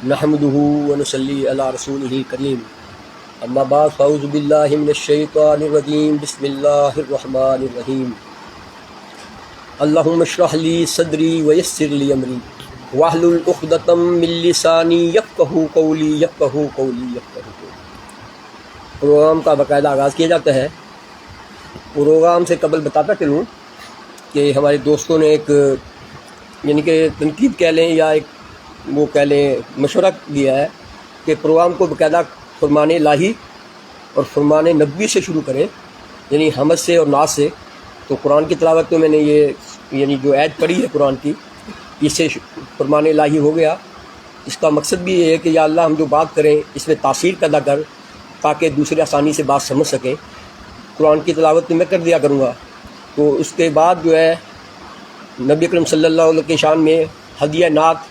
नहमदुहु व नुसल्ली अला रसूलिहिल करीम। अम्मा बाद फ़अऊज़ु बिल्लाहि मिनश शैतानिर रजीम। बिस्मिल्लाहिर रहमानिर रहीम। अल्लाहुम्मा इश्रह ली सदरी व यस्सिर ली अमरी वहलुल उक़दतम मिन लिसानी यफ़क़हू क़ौली यफ़क़हू क़ौली यफ़क़हू क़ौली। प्रोग्राम का बाकायदा आगाज़ किया जाता है। प्रोग्राम से कबल बताता चलूँ कि हमारे दोस्तों ने एक यानी कि तनकीद कह लें या एक वो कह लें मशवरा दिया है कि प्रोग्राम को बाकायदा फरमान इलाही और फरमान नबी से शुरू करें, यानी हमद से और नाज से। तो कुरान की तिलावत तो मैंने ये यानी जो ऐड पढ़ी है कुरान की, इससे फरमान इलाही हो गया। इसका मकसद भी ये है कि या अल्लाह हम जो बात करें इसमें तासीर पैदा कर, ताकि दूसरे आसानी से बात समझ सकें। कुरान की तिलावत तो मैं कर दिया करूँगा। तो उसके बाद जो है नबी अकरम सल्लल्लाहु अलैहि वसल्लम के शान में हदिया नात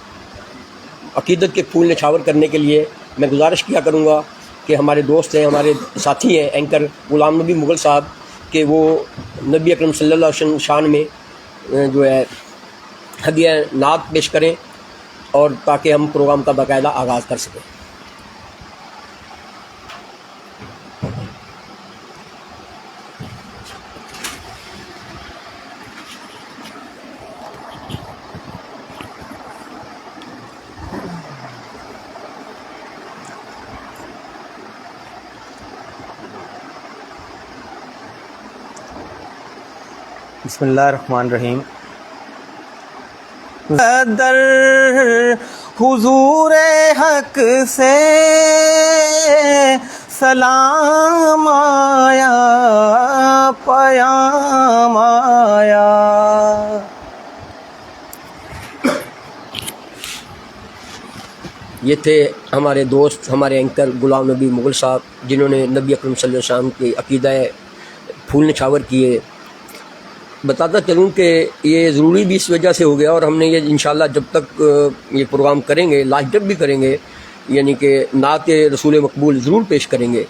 अकीदत के फूल निछावर करने के लिए मैं गुजारिश किया करूँगा कि हमारे दोस्त हैं, हमारे साथी हैं एंकर गुलाम नबी मुग़ल साहब, कि वो नबी अकरम सल्लल्लाहु अलैहि वसल्लम शान में जो है हदिया नात पेश करें और ताकि हम प्रोग्राम का बाकायदा आगाज़ कर सकें। बिस्मिल्लाहिर्रहमानिर्रहीम। दर हुजूर हक से सलाम आया, पयाम आया। ये थे हमारे दोस्त, हमारे एंकर गुलाम नबी मुग़ल साहब, जिन्होंने नबी अकरम सल्लल्लाहु अलैहि वसल्लम के अक़ीदा फूल निछावर किए। बताता चलूँ कि ये ज़रूरी भी इस वजह से हो गया, और हमने ये इंशाअल्लाह जब तक ये प्रोग्राम करेंगे, लास्ट जब भी करेंगे, यानी कि नात रसूल मकबूल ज़रूर पेश करेंगे।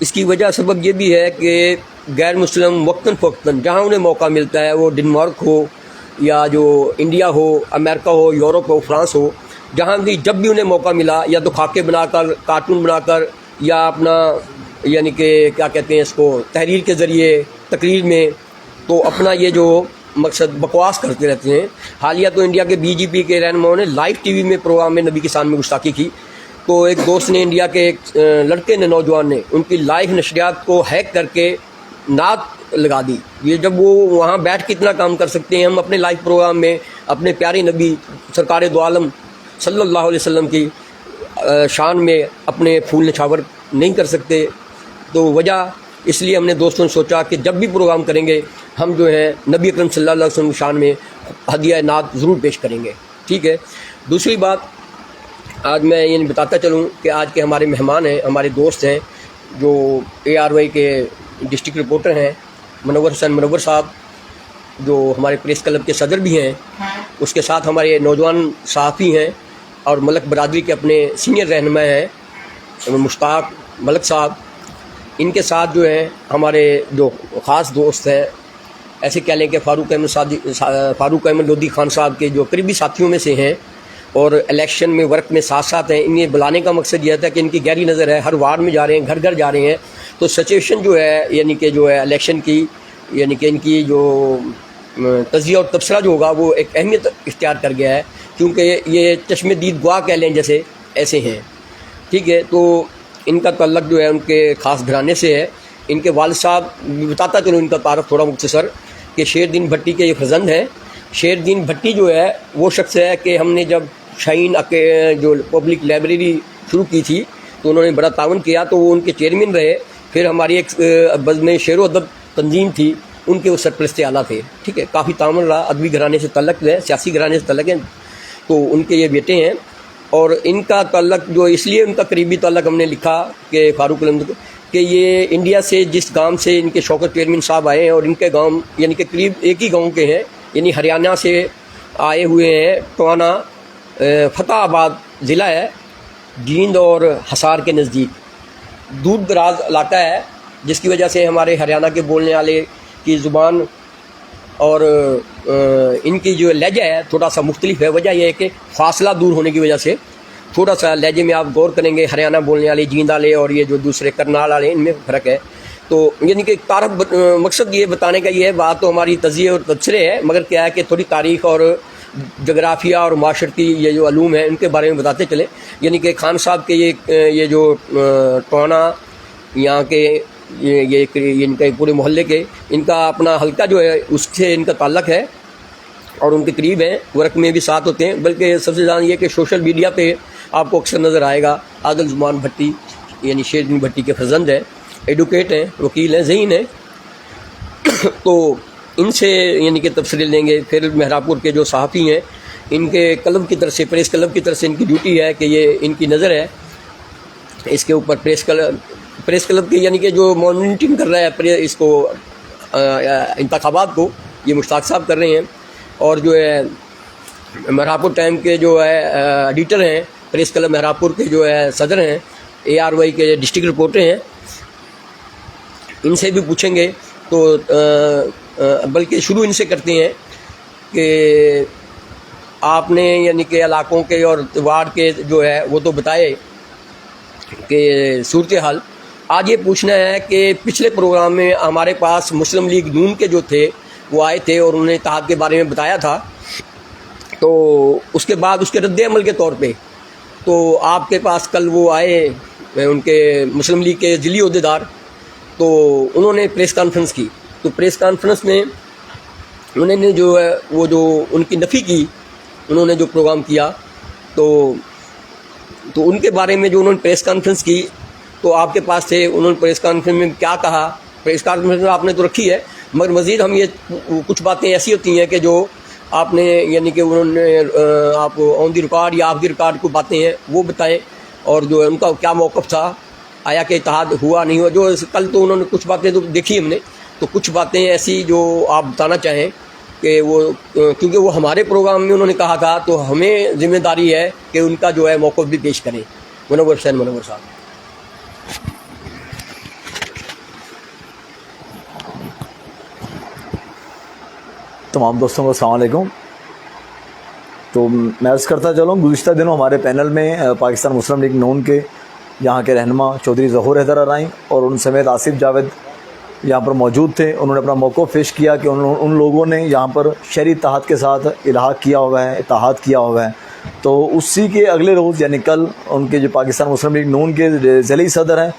इसकी वजह सबब ये भी है कि गैर मुस्लिम वक्तन फ़वक्तन जहाँ उन्हें मौका मिलता है, वो डेनमार्क हो या जो इंडिया हो, अमेरिका हो, यूरोप हो, फ्रांस हो, जहाँ भी जब भी उन्हें मौका मिला, या तो खाके बनाकर, कार्टून बनाकर, या अपना यानी कि क्या कहते हैं इसको, तहरीर के ज़रिए तकरीर में, तो अपना ये जो मकसद बकवास करते रहते हैं। हालिया तो इंडिया के बीजेपी के रहनुमाओं ने लाइव टीवी में प्रोग्राम में नबी की शान में गुस्ताखी की। तो एक दोस्त ने, इंडिया के एक लड़के ने, नौजवान ने, उनकी लाइव नशरियात को हैक करके नात लगा दी। ये जब वो वहाँ बैठ के इतना काम कर सकते हैं, हम अपने लाइव प्रोग्राम में अपने प्यारे नबी सरकार दो आलम सल्लल्लाहु अलैहि वसल्लम की शान में अपने फूल निछावर नहीं कर सकते। तो वजह इसलिए हमने दोस्तों ने सोचा कि जब भी प्रोग्राम करेंगे हम जो है नबी अकरम सल्लल्लाहु अलैहि वसल्लम की शान में हदिया नात ज़रूर पेश करेंगे। ठीक है। दूसरी बात, आज मैं ये बताता चलूँ कि आज के हमारे मेहमान हैं, हमारे दोस्त हैं, जो ARY के डिस्ट्रिक्ट रिपोर्टर हैं, मुनव्वर हुसैन मुनव्वर साहब, जो हमारे प्रेस क्लब के सदर भी हैं। उसके साथ हमारे नौजवान सहाफ़ी हैं और मलक बरादरी के अपने सीनियर रहनुमा हैं मुश्ताक मलक साहब। इनके साथ जो है हमारे जो ख़ास दोस्त हैं, ऐसे कह लें कि फ़ारूक अहमद लोधी खान साहब के जो करीबी साथियों में से हैं और इलेक्शन में वर्क में साथ साथ हैं। इन्हें बुलाने का मकसद यह था कि इनकी गहरी नज़र है, हर वार्ड में जा रहे हैं, घर घर जा रहे हैं। तो सिचुएशन जो है यानी कि जो है इलेक्शन की, यानी कि इनकी जो तज़किया और तबसरा जो होगा वो एक अहमियत इख्तियार कर गया है, क्योंकि ये चश्मे दीद गवाह कह लें जैसे ऐसे हैं। ठीक है। तो इनका तल्लक जो है उनके ख़ास घराने से है। इनके वालिद साहब, बताता चलो इनका तारफ़ थोड़ा मुख्तसर, कि शेरदीन भट्टी के ये फर्जंद हैं। शेरदीन भट्टी जो है वो शख्स है कि हमने जब शाहीन जो पब्लिक लाइब्रेरी शुरू की थी तो उन्होंने बड़ा तावन किया, तो वो उनके चेयरमैन रहे। फिर हमारी एक बज़्म शेर व अदब तंजीम थी, उनके वो सरपरस्त आला थे। ठीक है। काफ़ी तावन रहा, अदबी घराने से तल्लक है, सियासी घराने से तल्लक है। तो उनके ये बेटे हैं, और इनका तल्लक जो इसलिए उनका करीबी तल्लक हमने लिखा कि फ़ारूक अहमद कि ये इंडिया से जिस गांव से इनके शौकत चेयरमैन साहब आए हैं, और इनके गांव यानी कि करीब एक ही गांव के हैं, यानी हरियाणा से आए हुए हैं। टोना फतेहाबाद ज़िला है, जींद और हिसार के नज़दीक, दूर दराज इलाका है, जिसकी वजह से हमारे हरियाणा के बोलने वाले की ज़ुबान और इनकी जो लहजा है थोड़ा सा मुख्तलिफ है। वजह यह है कि फासला दूर होने की वजह से थोड़ा सा लहजे में आप गौर करेंगे, हरियाणा बोलने वाले, जींद वाले और ये जो दूसरे करनाल वाले, इनमें फ़र्क है। तो यानी कि तारफ मकसद ये बताने का ये है, बात तो हमारी तज़िये और तबसरे है, मगर क्या है कि थोड़ी तारीख़ और जगराफिया और माशरती ये जो अलूम है इनके बारे में बताते चले। यानी कि खान साहब के ये जो टोना यहाँ के ये इनके पूरे मोहल्ले के, इनका अपना हल्का जो है उससे इनका ताल्लुक़ है और उनके करीब हैं, वर्क में भी साथ होते हैं। बल्कि सबसे ज़्यादा ये कि सोशल मीडिया पे आपको अक्सर नज़र आएगा आदिल ज़ुमान भट्टी, यानी शेरदीन भट्टी के फर्जंद हैं, एडवोकेट हैं, वकील हैं, ज़हीन हैं। तो इनसे यानी कि तफसील लेंगे। फिर मेहरापुर के जो सहाफ़ी हैं, इनके क्लब की तरफ से, प्रेस क्लब की तरफ से इनकी ड्यूटी है कि ये इनकी नज़र है इसके ऊपर। प्रेस क्लब की यानी कि जो मॉनिटरिंग कर रहा है इसको इंतखाबात को, ये मुश्ताक साहब कर रहे हैं। और जो है मेहरापुर टाइम के जो है एडिटर हैं, प्रेस क्लब मेहरापुर के जो है सदर हैं, ARY के डिस्ट्रिक्ट रिपोर्टर हैं, इनसे भी पूछेंगे। तो बल्कि शुरू इनसे करते हैं कि आपने यानी कि इलाकों के और वार्ड के जो है वो तो बताए कि सूरत हाल। आज ये पूछना है कि पिछले प्रोग्राम में हमारे पास मुस्लिम लीग नून के जो थे वो आए थे और उन्होंने इत्तेहाद के बारे में बताया था। तो उसके बाद उसके रद्द अमल के तौर पे तो आपके पास कल वो आए उनके मुस्लिम लीग के ज़िली ओहदेदार, तो उन्होंने प्रेस कॉन्फ्रेंस की। तो प्रेस कॉन्फ्रेंस में उन्होंने जो है वो जो उनकी नफ़ी की, उन्होंने जो प्रोग्राम किया, तो उनके बारे में जो उन्होंने प्रेस कॉन्फ्रेंस की, तो आपके पास थे, उन्होंने प्रेस कॉन्फ्रेंस में क्या कहा। प्रेस कॉन्फ्रेंस में आपने तो रखी है, मगर मज़ीद हम ये कुछ बातें ऐसी होती हैं कि जो आपने यानी कि उन्होंने आप ऑन दी रिकॉर्ड या ऑफ दी रिकॉर्ड को बातें हैं वो बताएं, और जो है उनका क्या मौक़िफ़ था, आया कि इत्तेहाद हुआ नहीं हुआ। जो कल तो उन्होंने कुछ बातें तो देखी हमने, तो कुछ बातें ऐसी जो आप बताना चाहें कि वो, क्योंकि वो हमारे प्रोग्राम में उन्होंने कहा था, तो हमें ज़िम्मेदारी है कि उनका जो है मौक़िफ़ भी पेश करें। मुनव्वर हुसैन मुनव्वर साहब। तमाम दोस्तों को अस्सलाम वालेकुम। तो मैं अर्ज़ करता चलूँ, गुज़िश्ता दिनों हमारे पैनल में पाकिस्तान मुस्लिम लीग नून के यहाँ के रहनुमा चौधरी ज़हूर हैदर अराई और उन समेत आसिफ जावेद यहाँ पर मौजूद थे। उन्होंने अपना मौक़िफ़ पेश किया कि उन लोगों ने यहाँ पर शहरी इत्तेहाद के साथ इल्हाक़ किया हुआ है, इत्तेहाद किया हुआ है। तो उसी के अगले रोज़ यानी कल उनके जो पाकिस्तान मुस्लिम लीग नून के ज़िली सदर हैं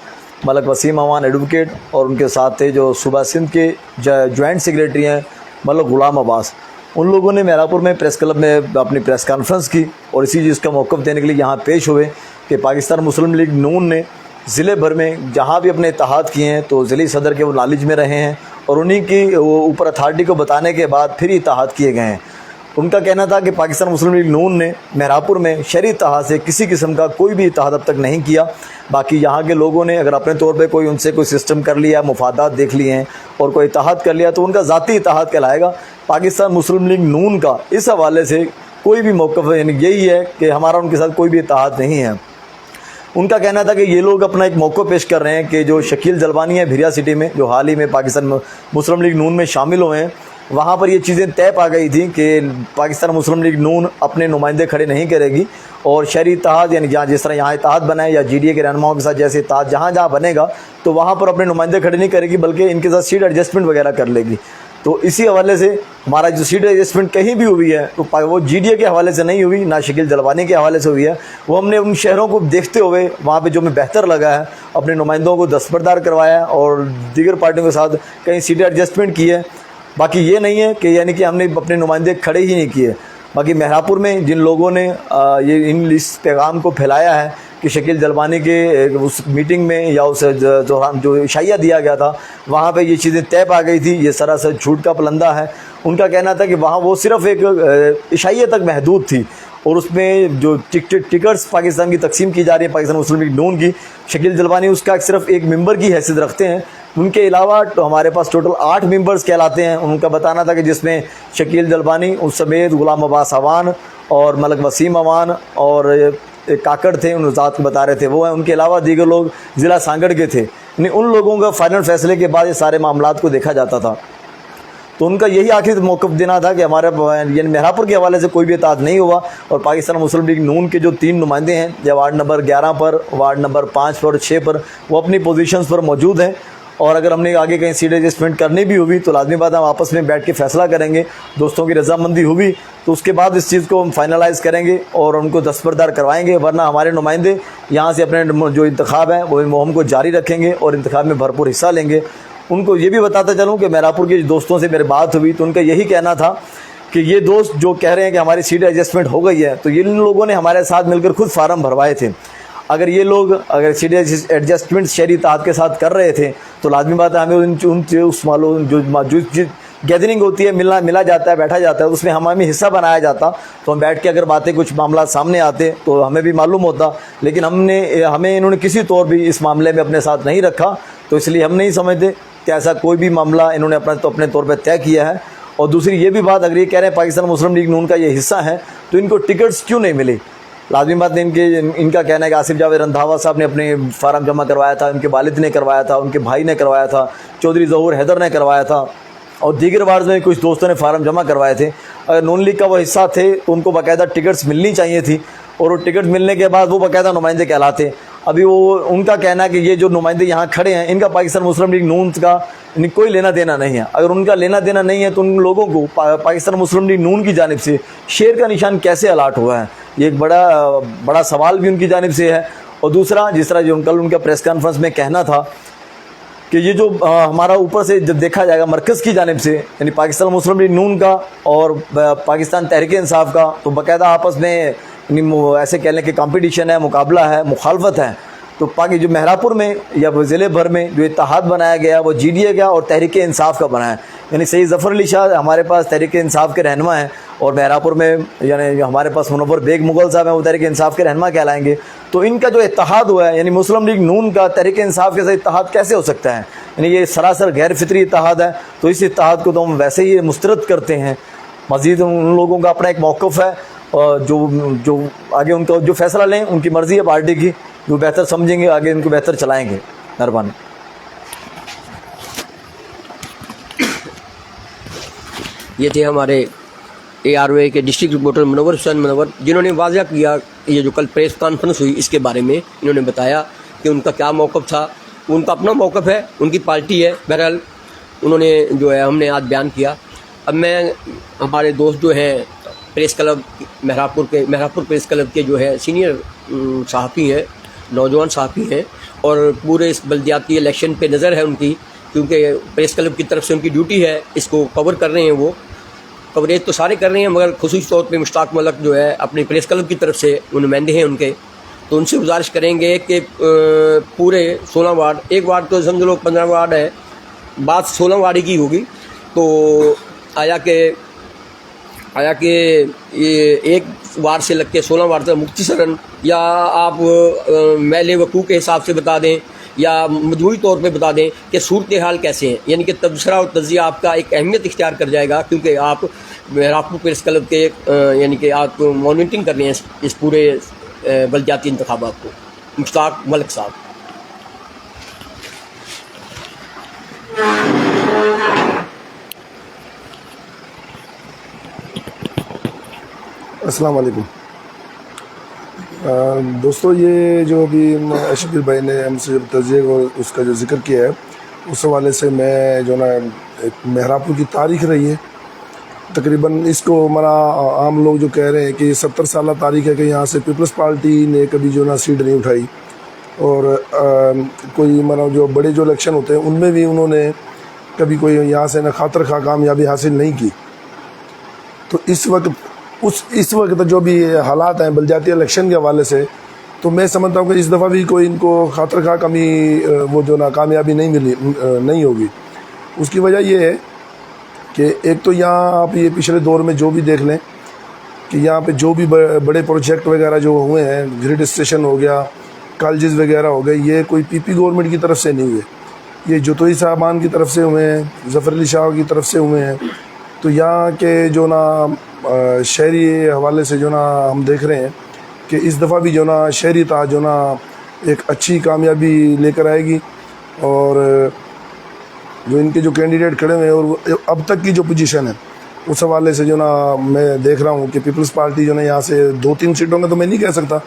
मलक वसीम अमान एडवोकेट, और उनके साथ थे जो सूबा सिंध के जॉइंट सेक्रेटरी हैं मलक ग़ुलाम अब्बास, उन लोगों ने मेहरापुर में प्रेस क्लब में अपनी प्रेस कॉन्फ्रेंस की और इसी चीज़ का मौक़िफ़ देने के लिए यहाँ पेश हुए कि पाकिस्तान मुस्लिम लीग नून ने ज़िले भर में जहाँ भी अपने इत्तेहाद किए हैं तो ज़िली सदर के वो नॉलेज में रहे हैं और उन्हीं की वो ऊपर अथॉरिटी को बताने के बाद फिर इत्तेहाद किए गए हैं। उनका कहना था कि पाकिस्तान मुस्लिम लीग नून ने मेहरापुर में शहरी इत्तेहाद से किसी किस्म का कोई भी इत्तेहाद अब तक नहीं किया। बाकी यहाँ के लोगों ने अगर अपने तौर पे कोई उनसे कोई सिस्टम कर लिया, मुफादात देख लिए हैं और कोई इत्तेहाद कर लिया तो उनका ज़ाती इत्तेहाद कहलाएगा। पाकिस्तान मुस्लिम लीग नून का इस हवाले से कोई भी मौक़िफ़ यानी यही है कि हमारा उनके साथ कोई भी इत्तेहाद नहीं है। उनका कहना था कि ये लोग अपना एक मौक़िफ़ पेश कर रहे हैं कि जो शकील जलवानी है भिरिया सिटी में, जो हाल ही में पाकिस्तान मुस्लिम लीग नून में शामिल हुए हैं, वहाँ पर ये चीज़ें तय पा गई थी कि पाकिस्तान मुस्लिम लीग नून अपने नुमाइंदे खड़े नहीं करेगी और शहरी इत्तेहाद यानी जहाँ जिस तरह यहाँ इत्तेहाद बनाए या GDA के रहनुमाओं के साथ जैसे इत्तेहाद जहाँ जहाँ बनेगा तो वहाँ पर अपने नुमाइंदे खड़े नहीं करेगी, बल्कि इनके साथ सीट एडजस्टमेंट वगैरह कर लेगी। तो इसी हवाले से हमारा जो सीट एडजस्टमेंट कहीं भी हुई है तो वो GDA के हवाले से नहीं हुई, ना शकील जलवानी के हवाले से हुई है। वो हमने उन शहरों को देखते हुए वहाँ पे जो हमें बेहतर लगा है अपने नुमाइंदों को दस्तबरदार करवाया और दीगर पार्टियों के साथ कहीं सीट एडजस्टमेंट की है। बाकी ये नहीं है कि यानी कि हमने अपने नुमाइंदे खड़े ही नहीं किए। बाकी मेहरापुर में जिन लोगों ने ये इस पैगाम को फैलाया है कि शकील जलवानी के उस मीटिंग में या उस दौरान जो इशाया दिया गया था वहाँ पे ये चीज़ें तय पा गई थी, ये सरासर झूठ का पलंदा है। उनका कहना था कि वहाँ वो सिर्फ़ एक इशाया तक महदूद थी और उसमें जो टिकट्स पाकिस्तान की तकसीम की जा रही है पाकिस्तान मुस्लिम लीग नून की, शकील जलवानी उसका सिर्फ एक मेंबर की हैसियत रखते हैं। उनके अलावा तो हमारे पास टोटल 8 मेंबर्स कहलाते हैं। उनका बताना था कि जिसमें शकील जलवानी उस समेत ग़ुलाम अब्बास अवान और मलक वसीम अवान और एक काकड़ थे, उन ज़ात बता रहे थे वो हैं। उनके अलावा दीगर लोग ज़िला सांगड़ के थे। यानी उन लोगों का फ़ाइनल फ़ैसले के बाद ये सारे मामलात को देखा जाता था। तो उनका यही आखिरी मौक़िफ़ देना था कि हमारे यानी मेहरापुर के हवाले से कोई भी इत्तेहाद नहीं हुआ, और पाकिस्तान मुस्लिम लीग नून के जो 3 नुमाइंदे हैं, या वार्ड नंबर 11 पर, वार्ड नंबर 5 पर और 6 पर, वो अपनी पोजीशंस पर मौजूद हैं। और अगर हमने आगे कहीं सीट एडजस्टमेंट करनी भी हुई तो लाजमी बात है हम आपस में बैठ के फ़ैसला करेंगे, दोस्तों की रजामंदी हुई तो उसके बाद इस चीज़ को हम फाइनलाइज़ करेंगे और उनको दस्तबरदार करवाएंगे। वरना हमारे नुमाइंदे यहाँ से अपने जो इंतखाब है वो हमको जारी रखेंगे और इंतखाब में भरपूर हिस्सा लेंगे। उनको ये भी बताता चलूँ कि मेहरापुर के दोस्तों से मेरी बात हुई तो उनका यही कहना था कि ये दोस्त जो कह रहे हैं कि हमारी सीट एडजस्टमेंट हो गई है, तो इन लोगों ने हमारे साथ मिलकर खुद फार्म भरवाए थे। अगर ये लोग अगर सीट एडजस्टमेंट शहरी इत्तेहाद के साथ कर रहे थे तो लाजमी बात है हमें उस मालूम जो गैदरिंग होती है, मिला जाता है, बैठा जाता है, उसमें हमें हिस्सा बनाया जाता तो हम बैठ के अगर बातें कुछ मामला सामने आते तो हमें भी मालूम होता। लेकिन हमें इन्होंने किसी तौर भी इस मामले में अपने साथ नहीं रखा, तो इसलिए हम नहीं समझते कि ऐसा कोई भी मामला इन्होंने अपने तौर पर तय किया है। और दूसरी ये भी बात, अगर ये कह रहे हैं पाकिस्तान मुस्लिम लीग नून का ये हिस्सा है तो इनको टिकट्स क्यों नहीं मिले? लाजमी बात है इनका कहना है कि आसिफ जावेद रंधावा साहब ने अपने फार्म जमा करवाया था, उनके वालिद ने करवाया था, उनके भाई ने करवाया था, चौधरी ज़हूर हैदर ने करवाया था, और दीगर वार्ड में कुछ दोस्तों ने फार्म जमा करवाए थे। अगर नून लीग का वो हिस्सा थे तो उनको बाकायदा टिकट्स मिलनी चाहिए थी, और वो टिकट मिलने के बाद वो बाकायदा नुमाइंदे कहलाते। अभी वो उनका कहना है कि ये जो नुमाइंदे यहाँ खड़े हैं इनका पाकिस्तान मुस्लिम लीग नून का कोई लेना देना नहीं है। अगर उनका लेना देना नहीं है तो उन लोगों को पाकिस्तान मुस्लिम लीग नून की जानिब से शेर का निशान कैसे अलाट हुआ है, ये एक बड़ा सवाल भी उनकी जानिब से है। और दूसरा, जिस तरह जो कल उनका प्रेस कॉन्फ्रेंस में कहना था कि ये जो हमारा ऊपर से जब देखा जाएगा मरकज़ की जानिब से, यानी पाकिस्तान मुस्लिम लीग नून का और पाकिस्तान तहरीक इंसाफ का, तो बाकायदा आपस में ऐसे कह लें कि कंपटीशन है, मुकाबला है, मुखालफत है। तो पाकि जो मेहरापुर में या ज़िले भर में जो इत्तेहाद बनाया गया वो GDA का और तहरीक इंसाफ का बना है। यानी सईद ज़फ़र अली शाह हमारे पास तहरीक इंसाफ के रहनुमा हैं, और मेहरापुर में यानी हमारे पास मुनव्वर बेग मुग़ल साहब हैं, वो तहरीक इंसाफ के रहनुमा कहलाएंगे। तो इनका जो इत्तेहाद हुआ है, यानी मुस्लिम लीग नून का तहरीक इंसाफ के साथ इत्तेहाद कैसे हो सकता है? यानी ये सरासर गैर फितरी इत्तेहाद है। तो इस इत्तेहाद को तो हम वैसे ही मुस्तरद करते हैं। मज़ीद उन लोगों का अपना एक मौक़िफ़ है, और जो आगे उनका जो फ़ैसला लें उनकी मर्ज़ी है पार्टी की, जो बेहतर समझेंगे आगे इनको बेहतर चलाएँगे। मेहरबानी। ये थे हमारे AROA के डिस्ट्रिक्ट रिपोर्टर मुनव्वर हुसैन मुनव्वर, जिन्होंने वाज़ह किया ये जो कल प्रेस कॉन्फ्रेंस हुई इसके बारे में। इन्होंने बताया कि उनका क्या मौक़िफ़ था, उनका अपना मौक़िफ़ है, उनकी पार्टी है। बहरहाल उन्होंने जो है हमने आज बयान किया। अब मैं हमारे दोस्त जो हैं press club Mehrabpur press club के जो है सीनियर सहाफ़ी हैं, नौजवान सहाफ़ी हैं, और पूरे इस बल्दियाती इलेक्शन पे नज़र है उनकी, क्योंकि प्रेस क्लब की तरफ से उनकी ड्यूटी है, इसको कवर कर रहे हैं। वो कवरेज तो सारे कर रहे हैं, मगर खुसूसी तौर पे मुश्ताक मलक जो है अपनी प्रेस क्लब की तरफ से वो नुमाइंदे हैं उनके, तो उनसे गुजारिश करेंगे कि पूरे 16 वार्ड, एक वार्ड तो समझ लो 15 वार्ड है, बात 16 वार्ड की होगी। तो आया कि ये एक वार्ड से लग के 16 वार्ड तक मुख्तसरन, या आप मैले वकूफ़ के हिसाब से बता दें या मजमूई तौर पे बता दें कि सूरत हाल कैसे हैं। यानी कि तबसरा और तज़िया आपका एक अहमियत इख्तियार कर जाएगा, क्योंकि आप मेहरापुर प्रेस क्लब के यानी कि आप मॉनिटरिंग कर रहे हैं इस पूरे बल्दियाती इंतखाबात को। मुश्ताक मलिक साहब। अस्सलाम वालेकुम दोस्तों, ये जो अभी अशफीर भाई ने हमसे जब तज़िया और उसका जो ज़िक्र किया है, उस हवाले से मैं जो ना एक मेहरापुर की तारीख़ रही है तकरीबन, इसको हमारा आम लोग जो कह रहे हैं कि 70 साल तारीख़ है कि यहाँ से पीपल्स पार्टी ने कभी जो ना सीट नहीं उठाई, और कोई हमारा जो बड़े जो इलेक्शन होते हैं उनमें भी उन्होंने कभी कोई यहाँ से न खातर खा कामयाबी हासिल नहीं की। तो इस वक्त जो भी हालात हैं बल्दियाती इलेक्शन के हवाले से, तो मैं समझता हूँ कि इस दफ़ा भी कोई इनको खातर खा कमी वो जो ना कामयाबी नहीं होगी। उसकी वजह ये है कि एक तो यहाँ आप ये पिछले दौर में जो भी देख लें कि यहाँ पे जो भी बड़े प्रोजेक्ट वगैरह जो हुए हैं, ग्रिड स्टेशन हो गया, कॉलेजेस वगैरह हो गए, ये कोई PP गवर्नमेंट की तरफ से नहीं हुए, ये जोतोई साहबान की तरफ से हुए हैं, ज़फ़र अली शाह की तरफ से हुए हैं। तो यहाँ के जो ना शहरी हवाले से जो ना हम देख रहे हैं कि इस दफ़ा भी जो ना शहरी था जो ना एक अच्छी कामयाबी लेकर आएगी, और जो इनके जो कैंडिडेट खड़े हुए हैं और अब तक की जो पोजीशन है उस हवाले से जो ना मैं देख रहा हूँ कि पीपल्स पार्टी जो ना यहाँ से 2-3 सीटों में तो मैं नहीं कह सकता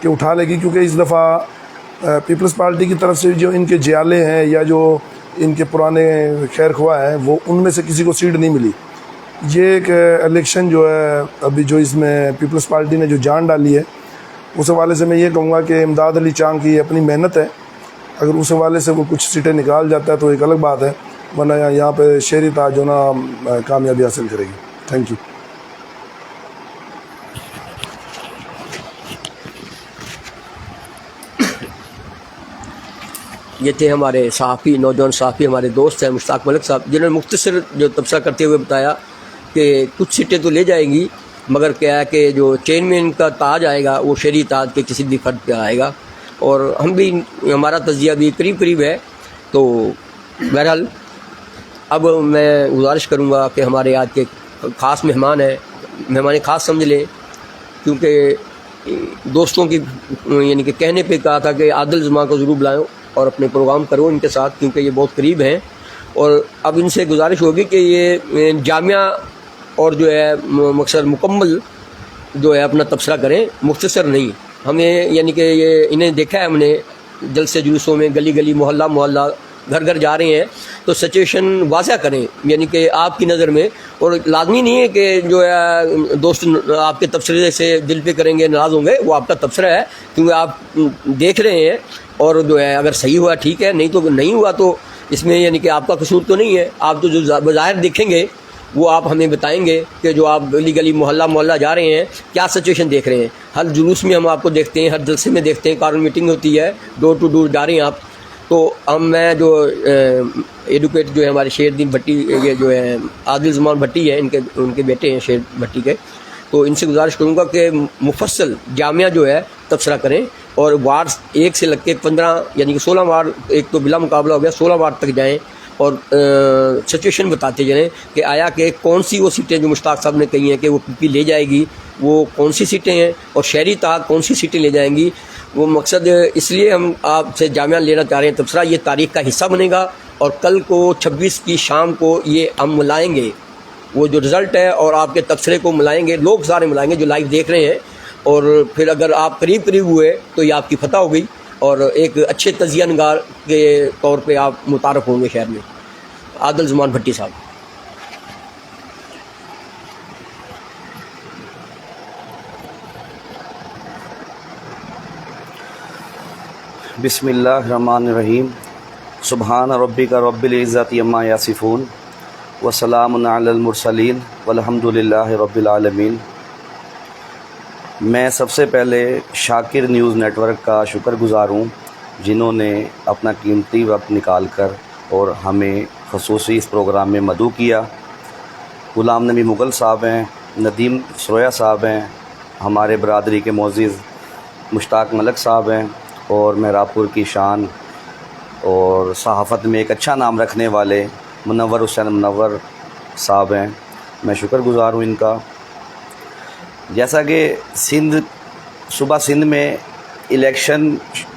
कि उठा लेगी, क्योंकि इस दफ़ा पीपल्स पार्टी की तरफ से जो इनके जियाले हैं या जो इनके पुराने खैर ख्वाह हैं वो उनमें से किसी को सीट नहीं मिली। ये एक इलेक्शन जो है अभी जो इसमें पीपल्स पार्टी ने जो जान डाली है उस हवाले से मैं ये कहूँगा कि इमदाद अली चांग की अपनी मेहनत है, अगर उस हवाले से वो कुछ सीटें निकाल जाता है तो एक अलग बात है, वरना यहाँ पे शेरी ताज जो ना कामयाबी हासिल करेगी। Thank you. ये थे हमारे सहाफ़ी, नौजवान सहाफ़ी, हमारे दोस्त हैं मुश्ताक मलिक साहब, जिन्होंने मुख्तसर जो तबसरा करते हुए बताया कि कुछ सीटें तो ले जाएंगी मगर क्या है कि जो चेन में इनका ताज आएगा वो शहरी ताज के किसी भी फर्द पे आएगा। और हम भी, हमारा तजिया भी करीब करीब है। तो बहरहाल अब मैं गुजारिश करूँगा कि हमारे आज के ख़ास मेहमान हैं, मेहमान ख़ास समझ लें, क्योंकि दोस्तों की यानी कि कहने पे कहा था कि आदिल ज़ुमा को ज़रूर बुलाएं और अपने प्रोग्राम करो इनके साथ, क्योंकि ये बहुत करीब हैं। और अब इनसे गुजारिश होगी कि ये जामिया और जो है मकसद मुकम्मल जो है अपना तबसरा करें, मुख्तसर नहीं। हमें यानी कि ये इन्हें देखा है हमने जलसे जुलूसों में, गली गली मोहल्ला मोहल्ला घर घर जा रहे हैं, तो सिचुएशन वाज़ा करें यानी कि आपकी नज़र में। और लाजमी नहीं है कि जो है दोस्त आपके तबसरे से दिल पे करेंगे, नाराज़ होंगे, वो आपका तबसरा है क्योंकि आप देख रहे हैं। और जो है अगर सही हुआ ठीक है, नहीं तो नहीं हुआ तो इसमें यानी कि आपका कसूर तो नहीं है। आप तो जो बज़ाहिर देखेंगे वो आप हमें बताएंगे कि जो आप गली गली मोहल्ला मोहल्ला जा रहे हैं क्या सिचुएशन देख रहे हैं। हर जुलूस में हम आपको देखते हैं, हर जलसे में देखते हैं, कार मीटिंग होती है, डोर टू डोर जा रहे हैं आप। तो मैं जो एडवोकेट जो है हमारे शेरदीन भट्टी, ये जो है आदिल ज़ुमान भट्टी है, उनके बेटे हैं शेर भट्टी के, तो इनसे गुजारिश करूँगा कि मुफस्सल जामिया जो है तबसरा करें और वार्ड 1 से लग के 15 यानी कि 16 वार्ड, एक तो बिला मुकाबला हो गया, 16 वार्ड तक जाएँ और सिचुएशन बताते जाएँ कि आया कि कौन सी वो सीटें जो मुश्ताक साहब ने कही हैं कि वो पीपी ले जाएगी, वो कौन सी सीटें हैं और शहरी ताक कौन सी सीटें ले जाएंगी। वो मकसद इसलिए हम आपसे जामिया लेना चाह रहे हैं तबसरा, ये तारीख़ का हिस्सा बनेगा और कल को 26 की शाम को ये हम मिलाएँगे वो जो रिज़ल्ट है और आपके तबसरे को मिलाएँगे, लोग सारे मिलाएँगे जो लाइव देख रहे हैं। और फिर अगर आप करीब करीब हुए तो ये आपकी फतह हो गई और एक अच्छे तजिया निगार के तौर पे आप मुतारफ़ होंगे शहर में। आदिल ज़ुमान भट्टी साहब। बिस्मिल्लाहिर्रहमानिर्रहीम। सुबहान रब्बिका रब्बिल इज़्ज़ति अम्मा यासिफून व सलामुन अलल मुरसलीन वल्हम्दुलिल्लाहि रब्बिल आलमीन। मैं सबसे पहले शाकिर न्यूज़ नेटवर्क का शुक्रगुज़ार हूँ जिन्होंने अपना कीमती वक्त निकाल कर और हमें ख़ुसूसी इस प्रोग्राम में मदऊ किया। गुलाम नबी मुग़ल साहब हैं, नदीम सरोया साहब हैं, हमारे बरादरी के मोअज़्ज़िज़ मुश्ताक मलिक साहब हैं और मेहरापुर की शान और सहाफ़त में एक अच्छा नाम रखने वाले मुनव्वर हुसैन मुनव्वर साहब हैं। मैं शुक्रगुज़ार हूँ इनका। जैसा कि सूबा सिंध में इलेक्शन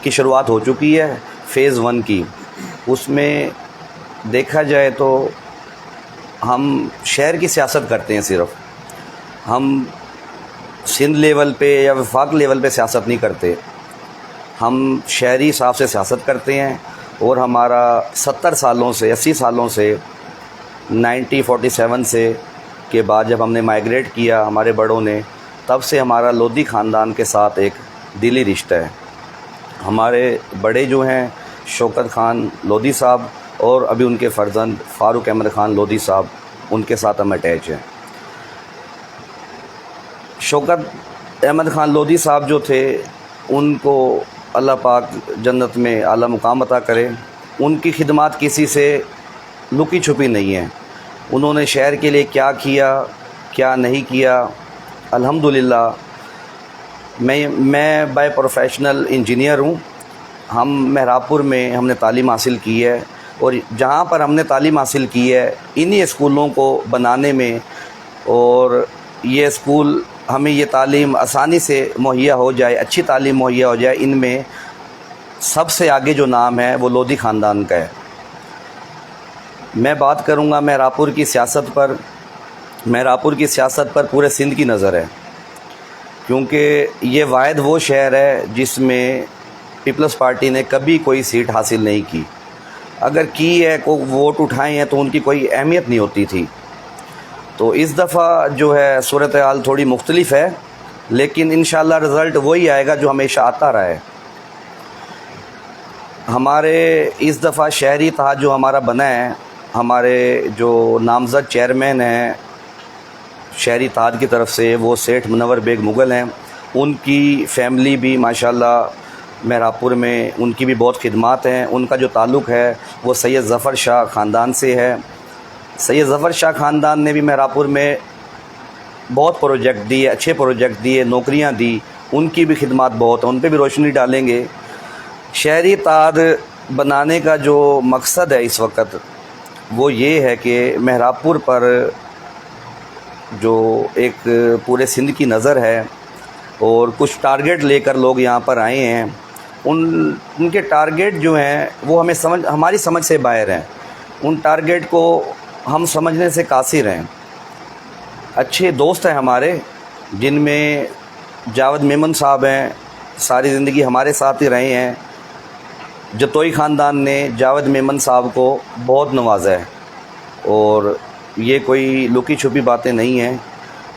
की शुरुआत हो चुकी है फ़ेज़ 1 की, उसमें देखा जाए तो हम शहर की सियासत करते हैं, सिर्फ़ हम सिंध लेवल पे या वफाक लेवल पे सियासत नहीं करते, हम शहरी हिसाब से सियासत करते हैं। और हमारा 70 सालों से 80 सालों से 1947 से के बाद जब हमने माइग्रेट किया हमारे बड़ों ने, तब से हमारा लोधी ख़ानदान के साथ एक दिली रिश्ता है। हमारे बड़े जो हैं शौकत ख़ान लोधी साहब और अभी उनके फ़र्जंद फ़ारूक अहमद ख़ान लोधी साहब, उनके साथ हम अटैच हैं। शौकत अहमद ख़ान लोधी साहब जो थे उनको अल्लाह पाक जन्नत में आला मुकाम अता करे। उनकी खिदमत किसी से लुकी छुपी नहीं है। उन्होंने शहर के लिए क्या किया क्या नहीं किया, अल्हम्दुलिल्लाह। मैं बाय प्रोफेशनल इंजीनियर हूँ। हम मेहरापुर में हमने तालीम हासिल की है और जहाँ पर हमने तालीम हासिल की है इन्हीं स्कूलों को बनाने में, और ये स्कूल हमें ये तालीम आसानी से मुहैया हो जाए, अच्छी तालीम मुहैया हो जाए, इनमें सबसे आगे जो नाम है वो लोधी ख़ानदान का है। मैं बात करूंगा मेहरापुर की सियासत पर। मेहरापुर की सियासत पर पूरे सिंध की नज़र है, क्योंकि ये वाहिद वो शहर है जिसमें पीपल्स पार्टी ने कभी कोई सीट हासिल नहीं की। अगर की है, को वोट उठाए हैं तो उनकी कोई अहमियत नहीं होती थी। तो इस दफ़ा जो है सूरत हाल थोड़ी मुख्तलिफ है, लेकिन इंशाल्लाह रिज़ल्ट वही आएगा जो हमेशा आता रहा है। हमारे इस दफ़ा शहरी इत्तेहाद जो हमारा बना है, हमारे जो नामज़द चेयरमैन हैं शहरी इत्तेहाद की तरफ से, वो सेठ मुनव्वर बेग मुग़ल हैं। उनकी फ़ैमिली भी माशाल्लाह मेहरापुर में उनकी भी बहुत खिदमात हैं। उनका जो ताल्लुक़ है वो सैयद ज़फ़र शाह ख़ानदान से है। सैयद ज़फ़र शाह ख़ानदान ने भी मेहरापुर में बहुत प्रोजेक्ट दिए, अच्छे प्रोजेक्ट दिए, नौकरियां दी। उनकी भी खिदमात बहुत है, उन पर भी रोशनी डालेंगे। शहरी इत्तेहाद बनाने का जो मकसद है इस वक्त वो ये है कि मेहरापुर पर जो एक पूरे सिंध की नज़र है और कुछ टारगेट लेकर लोग यहाँ पर आए हैं। उनके टारगेट जो हैं वो हमारी समझ से बाहर हैं। उन टारगेट को हम समझने से कासिर हैं। अच्छे दोस्त हैं हमारे, जिनमें जावेद मेमन साहब हैं, सारी ज़िंदगी हमारे साथ ही रहे हैं। जतोई ख़ानदान ने जावेद मेमन साहब को बहुत नवाजा है और ये कोई लुकी छुपी बातें नहीं हैं।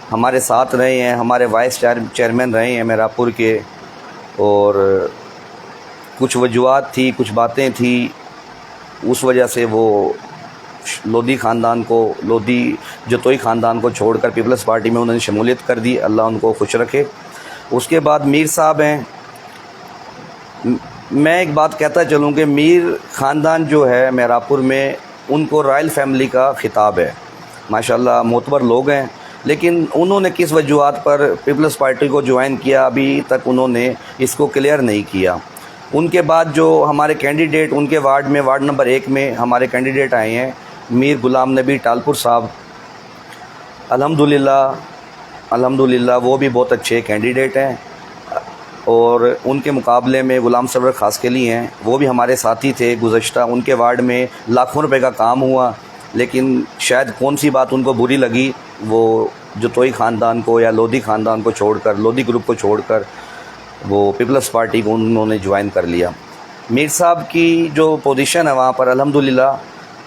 हमारे साथ रहे हैं, हमारे वाइस चेयरमैन रहे हैं मेहरापुर के, और कुछ वजूहात थी, कुछ बातें थी, उस वजह से वो लोधी ख़ानदान को, लोधी जतोई ख़ानदान को छोड़कर पीपल्स पार्टी में उन्होंने शमूलियत कर दी। अल्लाह उनको खुश रखे। उसके बाद मीर साहब हैं। मैं एक बात कहता चलूँ कि मीर ख़ानदान जो है मेहरापुर में, उनको रॉयल फैमिली का ख़िताब है। माशाल्लाह मोतबर लोग हैं, लेकिन उन्होंने किस वजूहात पर पीपल्स पार्टी को ज्वाइन किया अभी तक उन्होंने इसको क्लियर नहीं किया। उनके बाद जो हमारे कैंडिडेट उनके वार्ड में, वार्ड नंबर 1 में हमारे कैंडिडेट आए हैं मीर गुलाम नबी टालपुर साहब, अल्हम्दुलिल्लाह वो भी बहुत अच्छे कैंडिडेट हैं। और उनके मुकाबले में गुलाम सरवर खासकेली हैं, वो भी हमारे साथी थे। गुज़श्ता उनके वार्ड में लाखों रुपए का काम हुआ, लेकिन शायद कौन सी बात उनको बुरी लगी, वो जतोई ख़ानदान को या लोधी ख़ानदान को छोड़कर, लोधी ग्रुप को छोड़कर वो पीपल्स पार्टी को उन्होंने ज्वाइन कर लिया। मीर साहब की जो पोजीशन है वहाँ पर अल्हम्दुलिल्लाह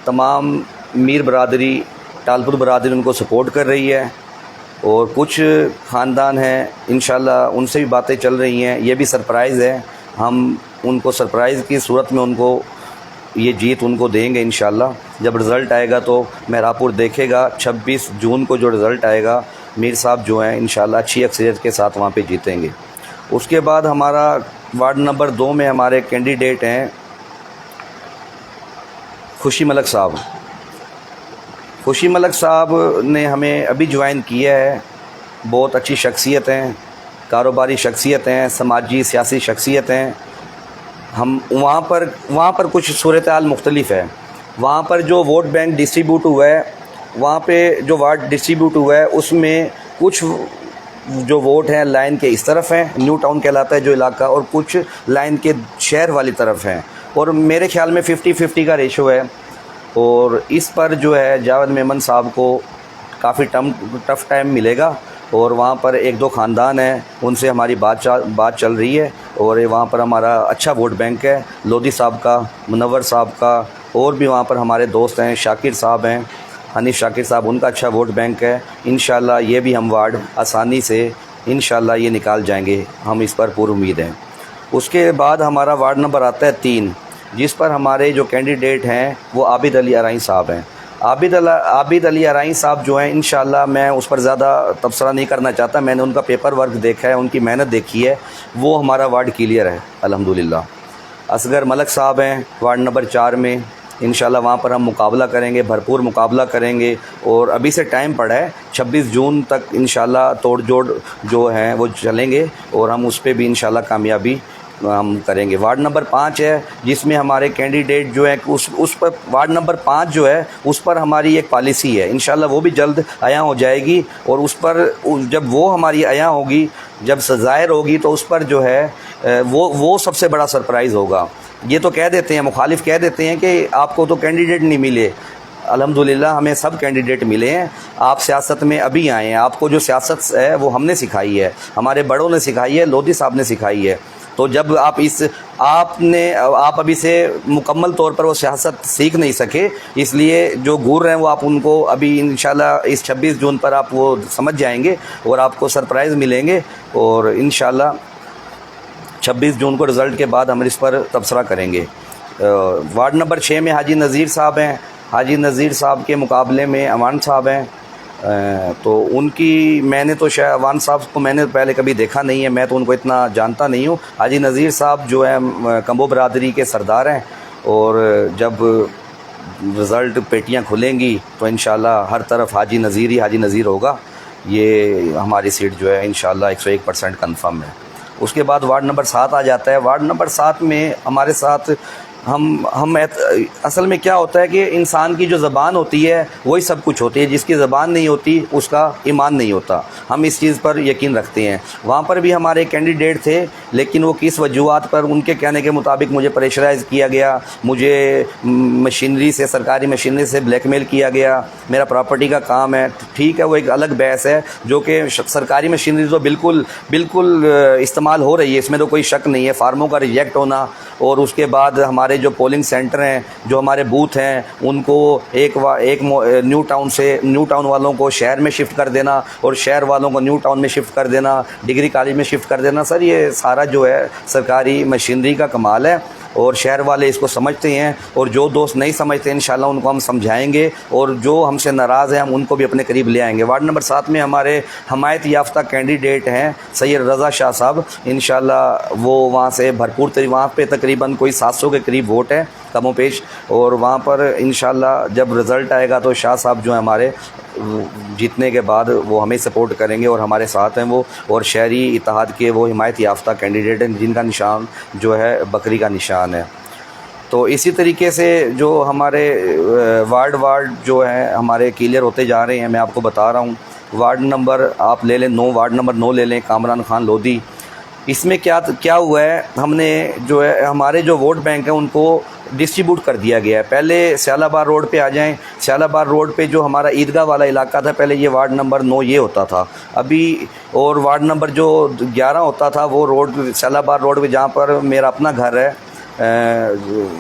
तमाम मीर बरादरी, टालपुर बरादरी उनको सपोर्ट कर रही है। और कुछ ख़ानदान हैं इंशाल्लाह उनसे भी बातें चल रही हैं। ये भी सरप्राइज़ है, हम उनको सरप्राइज़ की सूरत में उनको ये जीत उनको देंगे इंशाल्लाह। जब रिज़ल्ट आएगा तो मेहरापुर देखेगा। 26 जून को जो रिज़ल्ट आएगा, मीर साहब जो हैं इंशाल्लाह अच्छी अक्सरियत के साथ वहाँ पे जीतेंगे। उसके बाद हमारा वार्ड नंबर 2 में हमारे कैंडिडेट हैं खुशी मलक साहब। खुशी मलक साहब ने हमें अभी ज्वाइन किया है। बहुत अच्छी शख्सियत हैं, कारोबारी शख्सियत हैं, समाजी सियासी शख्सियत हैं। हम वहाँ पर कुछ सूरत हाल मुख्तलिफ है। वहाँ पर जो वोट बैंक डिस्ट्रीब्यूट हुआ है, वहाँ पे जो वार्ड डिस्ट्रीब्यूट हुआ है उसमें कुछ जो वोट हैं लाइन के इस तरफ हैं, न्यू टाउन कहलाता है जो इलाका, और कुछ लाइन के शहर वाली तरफ हैं। और मेरे ख्याल में 50-50 का रेशो है। और इस पर जो है जावेद मेमन साहब को काफ़ी टफ़ टाइम मिलेगा। और वहाँ पर 1-2 ख़ानदान हैं, उनसे हमारी बात चल रही है। और ये वहाँ पर हमारा अच्छा वोट बैंक है, लोधी साहब का, मुनव्वर साहब का, और भी वहाँ पर हमारे दोस्त हैं, शाकिर साहब हैं, हनीफ शाकिर साहब, उनका अच्छा वोट बैंक है। इंशाल्लाह ये भी हम वार्ड आसानी से इंशाल्लाह ये निकाल जाएंगे, हम इस पर पूरी उम्मीद है। उसके बाद हमारा वार्ड नंबर आता है 3, जिस पर हमारे जो कैंडिडेट हैं वो आबिद अली अराई साहब हैं। आबिद अली अराई साहब जो हैं इंशाल्लाह मैं उस पर ज़्यादा तबसरा नहीं करना चाहता। मैंने उनका पेपर वर्क देखा है, उनकी मेहनत देखी है, वो हमारा वार्ड क्लियर है अल्हम्दुलिल्लाह। असगर मलक साहब हैं वार्ड नंबर 4 में। इंशाल्लाह वहाँ पर हम मुकाबला करेंगे, भरपूर मुकाबला करेंगे। और अभी से टाइम पड़ा है, 26 जून तक इंशाल्लाह तोड़ जोड़ जो हैं वो चलेंगे और हम उस पर भी इंशाल्लाह कामयाबी हम करेंगे। वार्ड नंबर 5 है जिसमें हमारे कैंडिडेट जो है उस पर वार्ड नंबर 5 जो है उस पर हमारी एक पॉलिसी है, इंशाल्लाह वो भी जल्द आया हो जाएगी। और उस पर जब वो हमारी आया होगी, जब ज़ाहिर होगी, तो उस पर जो है वो सबसे बड़ा सरप्राइज़ होगा। ये तो कह देते हैं, मुखालिफ कह देते हैं कि आपको तो कैंडिडेट नहीं मिले। अल्हम्दुलिल्लाह हमें सब कैंडिडेट मिले हैं। आप सियासत में अभी आए हैं, आपको जो सियासत है वो हमने सिखाई है, हमारे बड़ों ने सिखाई है, लोधी साहब ने सिखाई है। तो जब आप आप अभी से मुकम्मल तौर पर वो सियासत सीख नहीं सके, इसलिए जो घूर रहे हैं वो आप उनको अभी इंशाल्लाह इस 26 जून पर आप वो समझ जाएंगे और आपको सरप्राइज़ मिलेंगे। और इंशाल्लाह 26 जून को रिज़ल्ट के बाद हम इस पर तबसरा करेंगे। वार्ड नंबर 6 में हाजी नज़ीर साहब हैं। हाजी नज़ीर साहब के मुकाबले में अवान साहब हैं। तो उनकी मैंने तो शायद अवान साहब को मैंने पहले कभी देखा नहीं है, मैं तो उनको इतना जानता नहीं हूँ। हाजी नज़ीर साहब जो है कंबो बरादरी के सरदार हैं और जब रिज़ल्ट पेटियाँ खुलेंगी तो इंशाल्लाह हर तरफ हाजी नज़ीर होगा। ये हमारी सीट जो है इंशाल्लाह 101% कन्फर्म है। उसके बाद वार्ड नंबर 7 आ जाता है। वार्ड नंबर 7 में हमारे साथ हम असल में क्या होता है कि इंसान की जो ज़बान होती है वही सब कुछ होती है, जिसकी ज़बान नहीं होती उसका ईमान नहीं होता। हम इस चीज़ पर यकीन रखते हैं। वहाँ पर भी हमारे कैंडिडेट थे, लेकिन वो किस वजूहात पर उनके कहने के मुताबिक मुझे प्रेशराइज़ किया गया, मुझे मशीनरी से, सरकारी मशीनरी से ब्लैकमेल किया गया। मेरा प्रॉपर्टी का काम है, ठीक है, वो एक अलग बहस है, जो कि सरकारी मशीनरी तो बिल्कुल इस्तेमाल हो रही है, इसमें तो कोई शक नहीं है। फार्मों का रिजेक्ट होना और उसके बाद हमारे जो पोलिंग सेंटर हैं, जो हमारे बूथ हैं, उनको एक न्यू टाउन वालों को शहर में शिफ्ट कर देना और शहर वालों को न्यू टाउन में शिफ्ट कर देना, डिग्री कॉलेज में शिफ्ट कर देना। सर ये सारा जो है सरकारी मशीनरी का कमाल है और शहर वाले इसको समझते हैं। और जो दोस्त नहीं समझते इंशाल्लाह उनको हम समझाएंगे और जो हमसे नाराज़ हैं हम उनको भी अपने करीब ले आएंगे। वार्ड नंबर 7 में हमारे हमायत याफ्ता कैंडिडेट हैं सैयद रज़ा शाह साहब। इंशाल्लाह वो वहाँ से भरपूर वहाँ पे तकरीबन कोई 700 के करीब वोट है कमो पेश। और वहाँ पर इंशाल्लाह जब रिज़ल्ट आएगा तो शाह साहब जो हैं हमारे जीतने के बाद वो हमें सपोर्ट करेंगे और हमारे साथ हैं वो। और शहरी इत्तेहाद के वो हिमायत याफ्ता कैंडिडेट हैं जिनका निशान जो है बकरी का निशान है। तो इसी तरीके से जो हमारे वार्ड जो हैं हमारे क्लियर होते जा रहे हैं। मैं आपको बता रहा हूँ, वार्ड नंबर आप ले लें 9, वार्ड नंबर 9 ले लें, कामरान खान लोधी। इसमें क्या हुआ है, हमने जो है हमारे जो वोट बैंक हैं उनको डिस्ट्रीब्यूट कर दिया गया है। पहले स्यालाबार रोड पे आ जाएं, स्यालाबार रोड पे जो हमारा ईदगाह वाला इलाका था, पहले ये वार्ड नंबर 9 ये होता था अभी। और वार्ड नंबर जो 11 होता था वो रोड स्यालाबार रोड पे, जहाँ पर मेरा अपना घर है,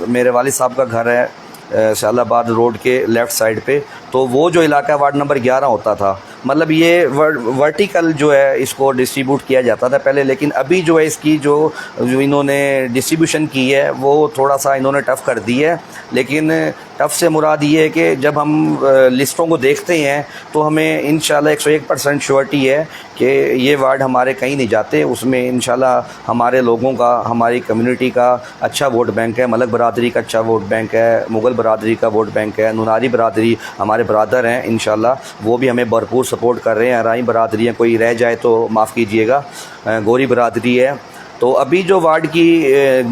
मेरे वालिद साहब का घर है स्यालाबाद रोड के लेफ़्ट साइड पे, तो वो जो इलाका वार्ड नंबर 11 होता था। मतलब ये वर्टिकल जो है इसको डिस्ट्रीब्यूट किया जाता था पहले, लेकिन अभी जो है इसकी जो इन्होंने डिस्ट्रीब्यूशन की है वो थोड़ा सा इन्होंने टफ़ कर दी है। लेकिन टफ़ से मुराद ये है कि जब हम लिस्टों को देखते हैं तो हमें इंशाल्लाह 101% श्योरिटी है कि ये वार्ड हमारे कहीं नहीं जाते। उसमें इंशाल्लाह हमारे लोगों का, हमारी कम्युनिटी का अच्छा वोट बैंक है, मलक बरादरी का अच्छा वोट बैंक है, मुग़ल बरादरी का वोट बैंक है, नुनारी बरादरी हमारे बरादर हैं, इंशाल्लाह वो भी हमें भरपूर सपोर्ट कर रहे हैं। राई बरादरी है, कोई रह जाए तो माफ़ कीजिएगा, गोरी बरादरी है। तो अभी जो वार्ड की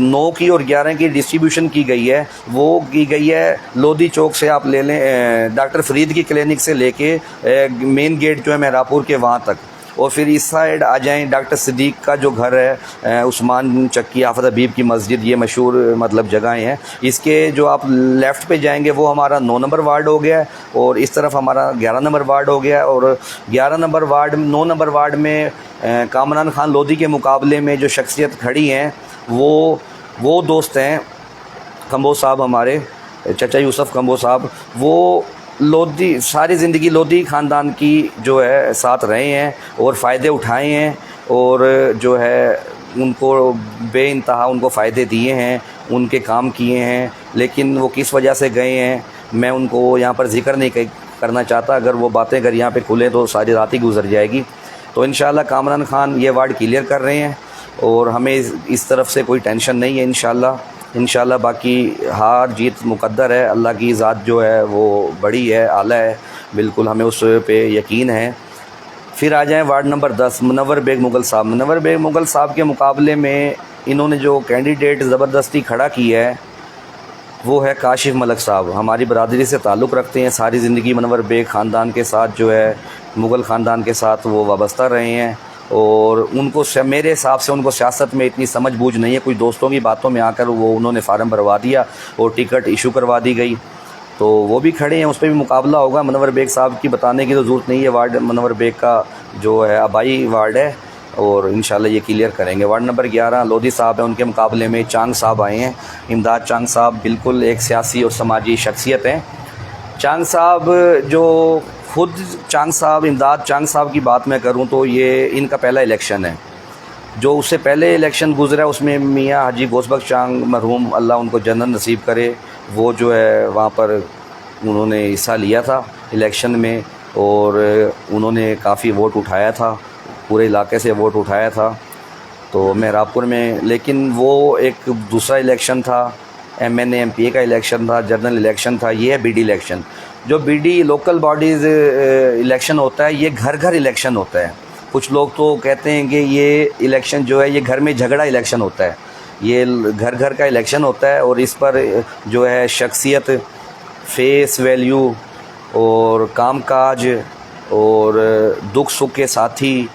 9 की और 11 की डिस्ट्रीब्यूशन की गई है वो की गई है लोधी चौक से, आप ले लें डॉक्टर फरीद की क्लिनिक से लेके मेन गेट जो है मेहरापुर के वहाँ तक, और फिर इस साइड आ जाएं डॉक्टर सिद्दीक का जो घर है उस्मान चक्की आफत हबीब की मस्जिद, ये मशहूर मतलब जगहें हैं। इसके जो आप लेफ़्ट पे जाएंगे वो हमारा 9 नंबर वार्ड हो गया और इस तरफ हमारा 11 नंबर वार्ड हो गया। और 11 नंबर वार्ड 9 नंबर वार्ड में कामरान खान लोधी के मुकाबले में जो शख्सियत खड़ी हैं वो दोस्त हैं कंबो साहब, हमारे चचा यूसुफ कंबो साहब। वो लोधी सारी ज़िंदगी लोधी ख़ानदान की जो है साथ रहे हैं और फ़ायदे उठाए हैं और जो है उनको बेइंतहा उनको फ़ायदे दिए हैं, उनके काम किए हैं। लेकिन वो किस वजह से गए हैं मैं उनको यहाँ पर ज़िक्र नहीं करना चाहता। अगर वो बातें अगर यहाँ पे खुलें तो सारी रात ही गुजर जाएगी। तो इंशाल्लाह कामरान खान ये वार्ड क्लियर कर रहे हैं और हमें इस तरफ से कोई टेंशन नहीं है इंशाल्लाह। बाकी हार जीत मुकद्दर है, अल्लाह की ज़ात जो है वो बड़ी है, आला है, बिल्कुल हमें उस पे यकीन है। फिर आ जाएं वार्ड नंबर 10 मुनव्वर बेग मुग़ल साहब। मुनव्वर बेग मुग़ल साहब के मुकाबले में इन्होंने जो कैंडिडेट ज़बरदस्ती खड़ा की है वो है काशिफ मलक साहब। हमारी बरादरी से ताल्लुक़ रखते हैं, सारी ज़िंदगी मुनव्वर बेग ख़ानदान के साथ जो है मुग़ल ख़ानदान के साथ वो वाबस्ता रहे हैं और उनको मेरे हिसाब से उनको सियासत में इतनी समझ बूझ नहीं है। कुछ दोस्तों की बातों में आकर वो उन्होंने फ़ार्म भरवा दिया और टिकट इशू करवा दी गई। तो वो भी खड़े हैं, उस पर भी मुकाबला होगा। मनवर बेग साहब की बताने की तो ज़रूरत नहीं है, वार्ड मनवर बेग का जो है आबाई वार्ड है और इंशाल्लाह ये क्लियर करेंगे। वार्ड नंबर 11 लोधी साहब हैं, उनके मुकाबले में चांग साहब आए हैं। इमदाद चांग साहब बिल्कुल एक सियासी और समाजी शख्सियत हैं। चांग साहब जो खुद चांग साहब, इमदाद चांग साहब की बात मैं करूं तो ये इनका पहला इलेक्शन है। जो उससे पहले इलेक्शन गुजरा उसमें मियाँ हाजी गौसबख्श चांग मरहूम, अल्लाह उनको जन्नत नसीब करे, वो जो है वहाँ पर उन्होंने हिस्सा लिया था इलेक्शन में और उन्होंने काफ़ी वोट उठाया था, पूरे इलाके से वोट उठाया था तो मेहराबपुर में। लेकिन वो एक दूसरा इलेक्शन था, MNA MPA का इलेक्शन था, जनरल इलेक्शन था। ये है BD इलेक्शन। जो BD लोकल बॉडीज़ इलेक्शन होता है ये घर घर इलेक्शन होता है। कुछ लोग तो कहते हैं कि ये इलेक्शन जो है ये घर में झगड़ा इलेक्शन होता है, ये घर घर का इलेक्शन होता है और इस पर जो है शख्सियत, फेस वैल्यू और कामकाज और दुख सुख के साथी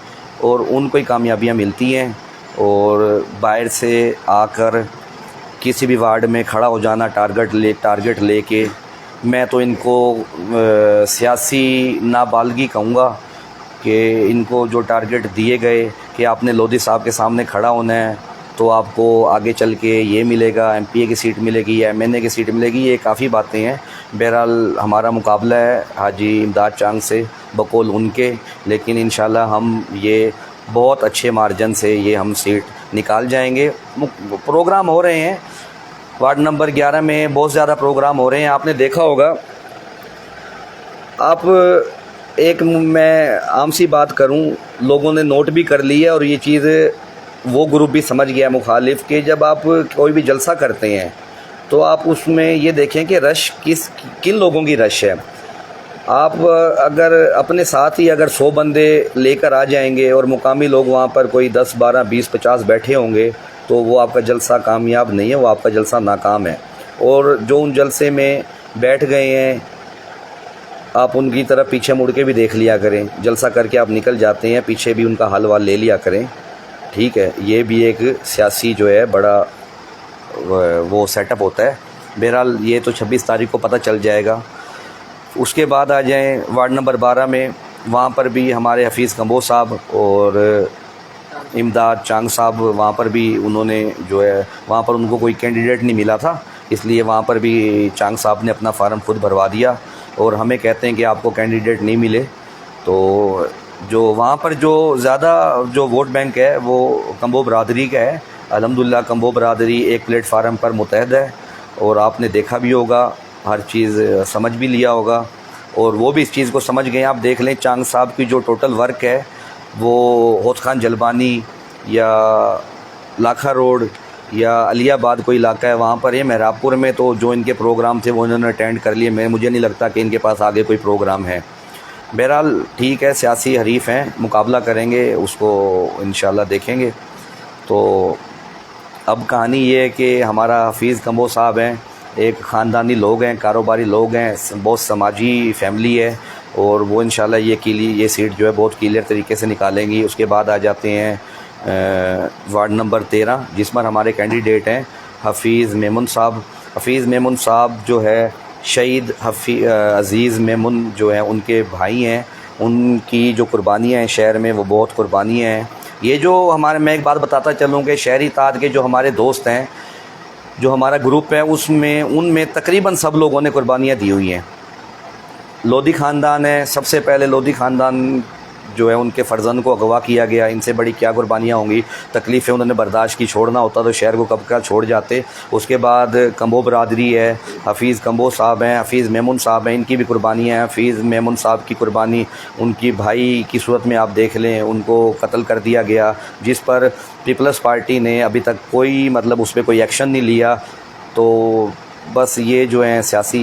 और उनको ही कामयाबियाँ मिलती हैं। और बाहर से आकर किसी भी वार्ड में खड़ा हो जाना टारगेट लेके, मैं तो इनको सियासी नाबालगी कहूँगा कि इनको जो टारगेट दिए गए कि आपने लोधी साहब के सामने खड़ा होना है तो आपको आगे चल के ये मिलेगा, MPA की सीट मिलेगी या MNA की सीट मिलेगी, ये काफ़ी बातें हैं। बहरहाल हमारा मुकाबला है हाजी इमदाद चांग से बकौल उनके, लेकिन इंशाल्लाह हम ये बहुत अच्छे मार्जिन से ये हम सीट निकाल जाएंगे। प्रोग्राम हो रहे हैं वार्ड नंबर 11 में, बहुत ज़्यादा प्रोग्राम हो रहे हैं। आपने देखा होगा, आप एक मैं आम सी बात करूं, लोगों ने नोट भी कर ली है और ये चीज़ वो ग्रुप भी समझ गया मुखालिफ के, जब आप कोई भी जलसा करते हैं तो आप उसमें ये देखें कि रश किन लोगों की रश है। आप अगर अपने साथ ही अगर 100 बंदे लेकर आ जाएंगे और मुकामी लोग वहाँ पर कोई 10, 12, 20, 50 बैठे होंगे तो वो आपका जलसा कामयाब नहीं है, वो आपका जलसा नाकाम है। और जो उन जलसे में बैठ गए हैं आप उनकी तरफ पीछे मुड़ के भी देख लिया करें, जलसा करके आप निकल जाते हैं, पीछे भी उनका हाल वाल ले लिया करें, ठीक है। ये भी एक सियासी जो है बड़ा वो सेटअप होता है। बहरहाल ये तो 26 तारीख को पता चल जाएगा। उसके बाद आ जाएं वार्ड नंबर 12 में, वहाँ पर भी हमारे हफीज़ कंबोज साहब और इमदाद चांग साहब, वहाँ पर भी उन्होंने जो है वहाँ पर उनको कोई कैंडिडेट नहीं मिला था, इसलिए वहाँ पर भी चांग साहब ने अपना फार्म खुद भरवा दिया और हमें कहते हैं कि आपको कैंडिडेट नहीं मिले। तो जो वहाँ पर जो ज़्यादा जो वोट बैंक है वो कंबो बरादरी का है। अल्हम्दुलिल्लाह कंबो बरादरी एक प्लेटफार्म पर मुतहद है और आपने देखा भी होगा, हर चीज़ समझ भी लिया होगा और वो भी इस चीज़ को समझ गए। आप देख लें चांग साहब की जो टोटल वर्क है वो हौद खान जलबानी या लाखा रोड या अलियाबाद कोई इलाका है वहाँ पर है। मेहराबपुर में तो जो इनके प्रोग्राम थे वो इन्होंने अटेंड कर लिए, मुझे नहीं लगता कि इनके पास आगे कोई प्रोग्राम है। बहरहाल ठीक है, सियासी हरीफ हैं, मुकाबला करेंगे, उसको इंशाल्लाह देखेंगे। तो अब कहानी ये है कि हमारा हफीज़ कंबो साहब हैं, एक ख़ानदानी लोग हैं, कारोबारी लोग हैं, बहुत समाजी फैमिली है और वो इंशाल्लाह ये सीट जो है बहुत क्लियर तरीके से निकालेंगी। उसके बाद आ जाते हैं वार्ड नंबर 13 जिस पर हमारे कैंडिडेट हैं हफीज़ मेमुन साहब। हफीज़ मेमुन साहब जो है शहीद अज़ीज़ मेमुन जो है उनके भाई हैं, उनकी जो कुर्बानियाँ हैं शहर में वो बहुत कुर्बानियाँ हैं। ये जो हमारे, मैं एक बात बताता चलूँ कि शहरी ताद के जो हमारे दोस्त हैं, जो हमारा ग्रुप है उनमें तकरीबन सब लोगों ने कुर्बानियाँ दी हुई हैं। लोधी ख़ानदान है, सबसे पहले लोधी ख़ानदान जो है उनके फ़र्जंद को अगवा किया गया, इनसे बड़ी क्या कुर्बानियाँ होंगी, तकलीफ़ें उन्होंने बर्दाश्त की, छोड़ना होता तो शहर को कब का छोड़ जाते। उसके बाद कंबो बरादरी है, हफीज़ कंबो साहब हैं, हफीज़ मेमुन साहब हैं, इनकी भी कुर्बानियाँ हैं। हफीज़ मेमुन साहब की कुर्बानी उनकी भाई की सूरत में आप देख लें, उनको कत्ल कर दिया गया, जिस पर पीपल्स पार्टी ने अभी तक कोई मतलब उस पर कोई एक्शन नहीं लिया। तो बस ये जो हैं सियासी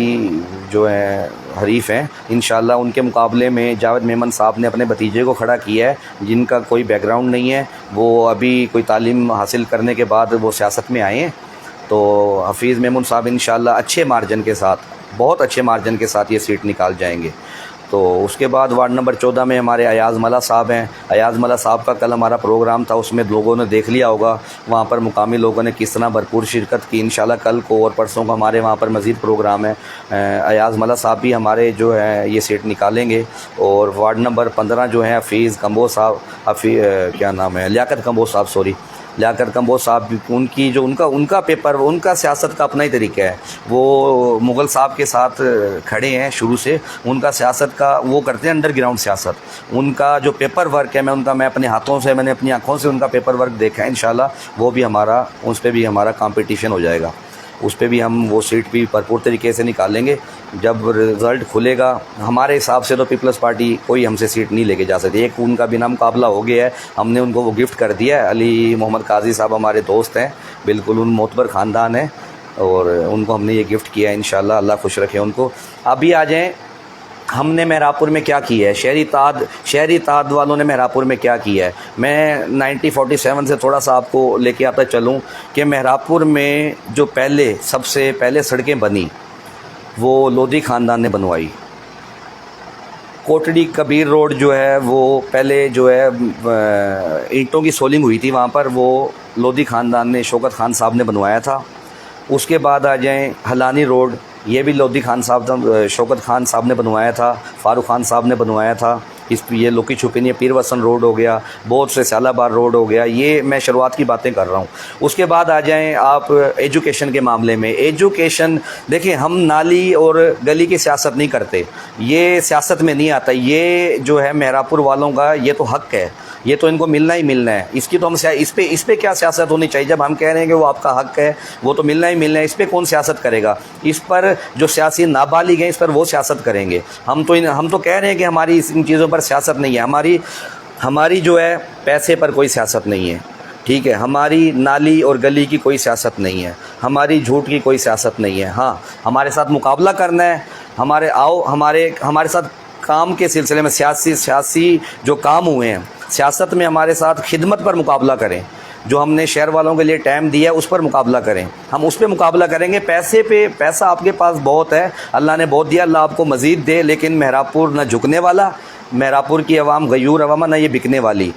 जो हैं हरीफ हैं, इंशाल्लाह उनके मुकाबले में जावेद मेमन साहब ने अपने भतीजे को खड़ा किया है, जिनका कोई बैकग्राउंड नहीं है, वो अभी कोई तालीम हासिल करने के बाद वो सियासत में आए हैं। तो हफीज़ मेमुन साहब इंशाल्लाह अच्छे मार्जिन के साथ, बहुत अच्छे मार्जिन के साथ ये सीट निकाल जाएंगे। तो उसके बाद वार्ड नंबर 14 में हमारे अयाज़ मला साहब हैं। अयाज़ मला साहब का कल हमारा प्रोग्राम था, उसमें लोगों ने देख लिया होगा वहाँ पर मुकामी लोगों ने किस तरह भरपूर शिरकत की। इंशाल्लाह कल को और परसों को हमारे वहाँ पर मज़ीद प्रोग्राम है। अयाज़ मला साहब भी हमारे जो है ये सीट निकालेंगे। और वार्ड नंबर 15 जो है हफीज़ कंबोज साहब, क्या नाम है, लियाकत कंबोज साहब, सॉरी लियाकत कंबोज साहब, उनकी जो उनका पेपर, उनका सियासत का अपना ही तरीका है। वो मुग़ल साहब के साथ खड़े हैं शुरू से, उनका सियासत का वो करते हैं अंडरग्राउंड सियासत। उनका जो पेपर वर्क है मैंने अपने हाथों से, मैंने अपनी आँखों से उनका पेपर वर्क देखा है। इंशाल्लाह वो भी हमारा, उस पर भी हमारा कंपटीशन हो जाएगा, उस पर भी हम वो सीट भी भरपूर तरीके से निकालेंगे। जब रिज़ल्ट खुलेगा हमारे हिसाब से तो पीपल्स पार्टी कोई हमसे सीट नहीं लेके जा सकती। एक उनका बिना मुकाबला हो गया है, हमने उनको वो गिफ्ट कर दिया है। अली मोहम्मद काजी साहब हमारे दोस्त हैं, बिल्कुल उन मोतबर ख़ानदान है, और उनको हमने ये गिफ्ट किया है। इंशाल्लाह अल्लाह खुश रखे उनको। अभी आ जाएँ हमने मेहरापुर में क्या किया है, शहरी ताद वालों ने मेहरापुर में क्या किया है। मैं 1947 से थोड़ा सा आपको लेके आता चलूँ कि मेहरापुर में जो सबसे पहले सड़कें बनी वो लोधी ख़ानदान ने बनवाई। कोटड़ी कबीर रोड जो है वो पहले जो है ईंटों की सोलिंग हुई थी वहाँ पर, वो लोधी ख़ानदान ने, शौकत खान साहब ने बनवाया था। उसके बाद आ जाएँ हलानी रोड, ये भी लोधी खान साहब, शौकत खान साहब ने बनवाया था, फारूक खान साहब ने बनवाया था। ये लुकी छुपी नहीं, पीर वसन रोड हो गया, बहुत से सालाबार रोड हो गया। ये मैं शुरुआत की बातें कर रहा हूँ। उसके बाद आ जाएं आप एजुकेशन के मामले में। एजुकेशन देखिए, हम नाली और गली की सियासत नहीं करते, ये सियासत में नहीं आता। ये जो है मेहरापुर वालों का ये तो हक़ है, ये तो इनको मिलना ही मिलना है। इसकी तो हम इस पे क्या सियासत होनी चाहिए। जब हम कह रहे हैं कि वो आपका हक़ है, वो तो मिलना ही मिलना है, इस पे कौन सियासत करेगा। इस पर जो सियासी नाबालिग हैं इस पर वो सियासत करेंगे। हम तो कह रहे हैं कि हमारी इन चीज़ों पर सियासत नहीं है। हमारी जो है पैसे पर कोई सियासत नहीं है, ठीक है। हमारी नाली और गली की कोई सियासत नहीं है, हमारी झूठ की कोई सियासत नहीं है। हाँ, हमारे साथ मुकाबला करना है, हमारे साथ काम के सिलसिले में सियासी जो काम हुए हैं, सियासत में हमारे साथ खिदमत पर मुकाबला करें। जो हमने शहर वालों के लिए टाइम दिया है उस पर मुकाबला करें, हम उस पर मुकाबला करेंगे। पैसा आपके पास बहुत है, अल्लाह ने बहुत दिया, अल्लाह आपको मज़ीद दे। लेकिन मेहरापुर न झुकने वाला, मेहरापुर की आवाम गयूर आवाम ना ये बिकने वाली।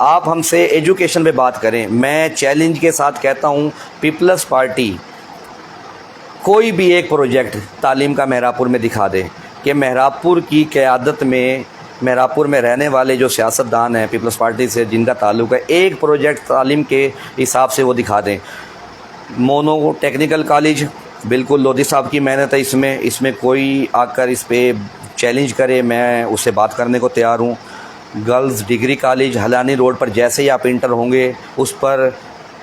आप हमसे एजुकेशन पे बात करें, मैं चैलेंज के साथ कहता हूँ, पीपल्स पार्टी कोई भी एक प्रोजेक्ट तालीम का मेहरापुर में दिखा दे कि मेहरापुर की क़यादत में, मेहरापुर में रहने वाले जो सियासतदान हैं पीपल्स पार्टी से जिनका ताल्लुक़ है, एक प्रोजेक्ट तालीम के हिसाब से वो दिखा दें। मोनो टेक्निकल कॉलेज, बिल्कुल लोधी साहब की मेहनत है इसमें कोई आकर इस पर चैलेंज करे, मैं उससे बात करने को तैयार हूँ। गर्ल्स डिग्री कॉलेज हलानी रोड पर जैसे ही आप इंटर होंगे उस पर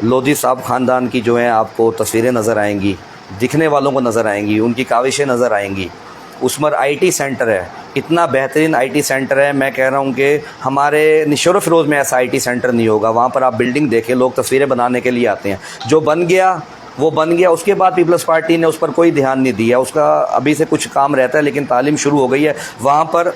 लोधी साहब ख़ानदान की जो है आपको तस्वीरें नज़र आएंगी, दिखने वालों को नज़र आएंगी, उनकी काविशें नज़र आएंगी। उसमें आईटी सेंटर है, इतना बेहतरीन आईटी सेंटर है, मैं कह रहा हूँ कि हमारे निशोर फिरोज़ में ऐसा आईटी सेंटर नहीं होगा। वहाँ पर आप बिल्डिंग देखें, लोग तस्वीरें बनाने के लिए आते हैं। जो बन गया वो बन गया, उसके बाद पीपल्स पार्टी ने उस पर कोई ध्यान नहीं दिया। उसका अभी से कुछ काम रहता है, लेकिन तालीम शुरू हो गई है। वहाँ पर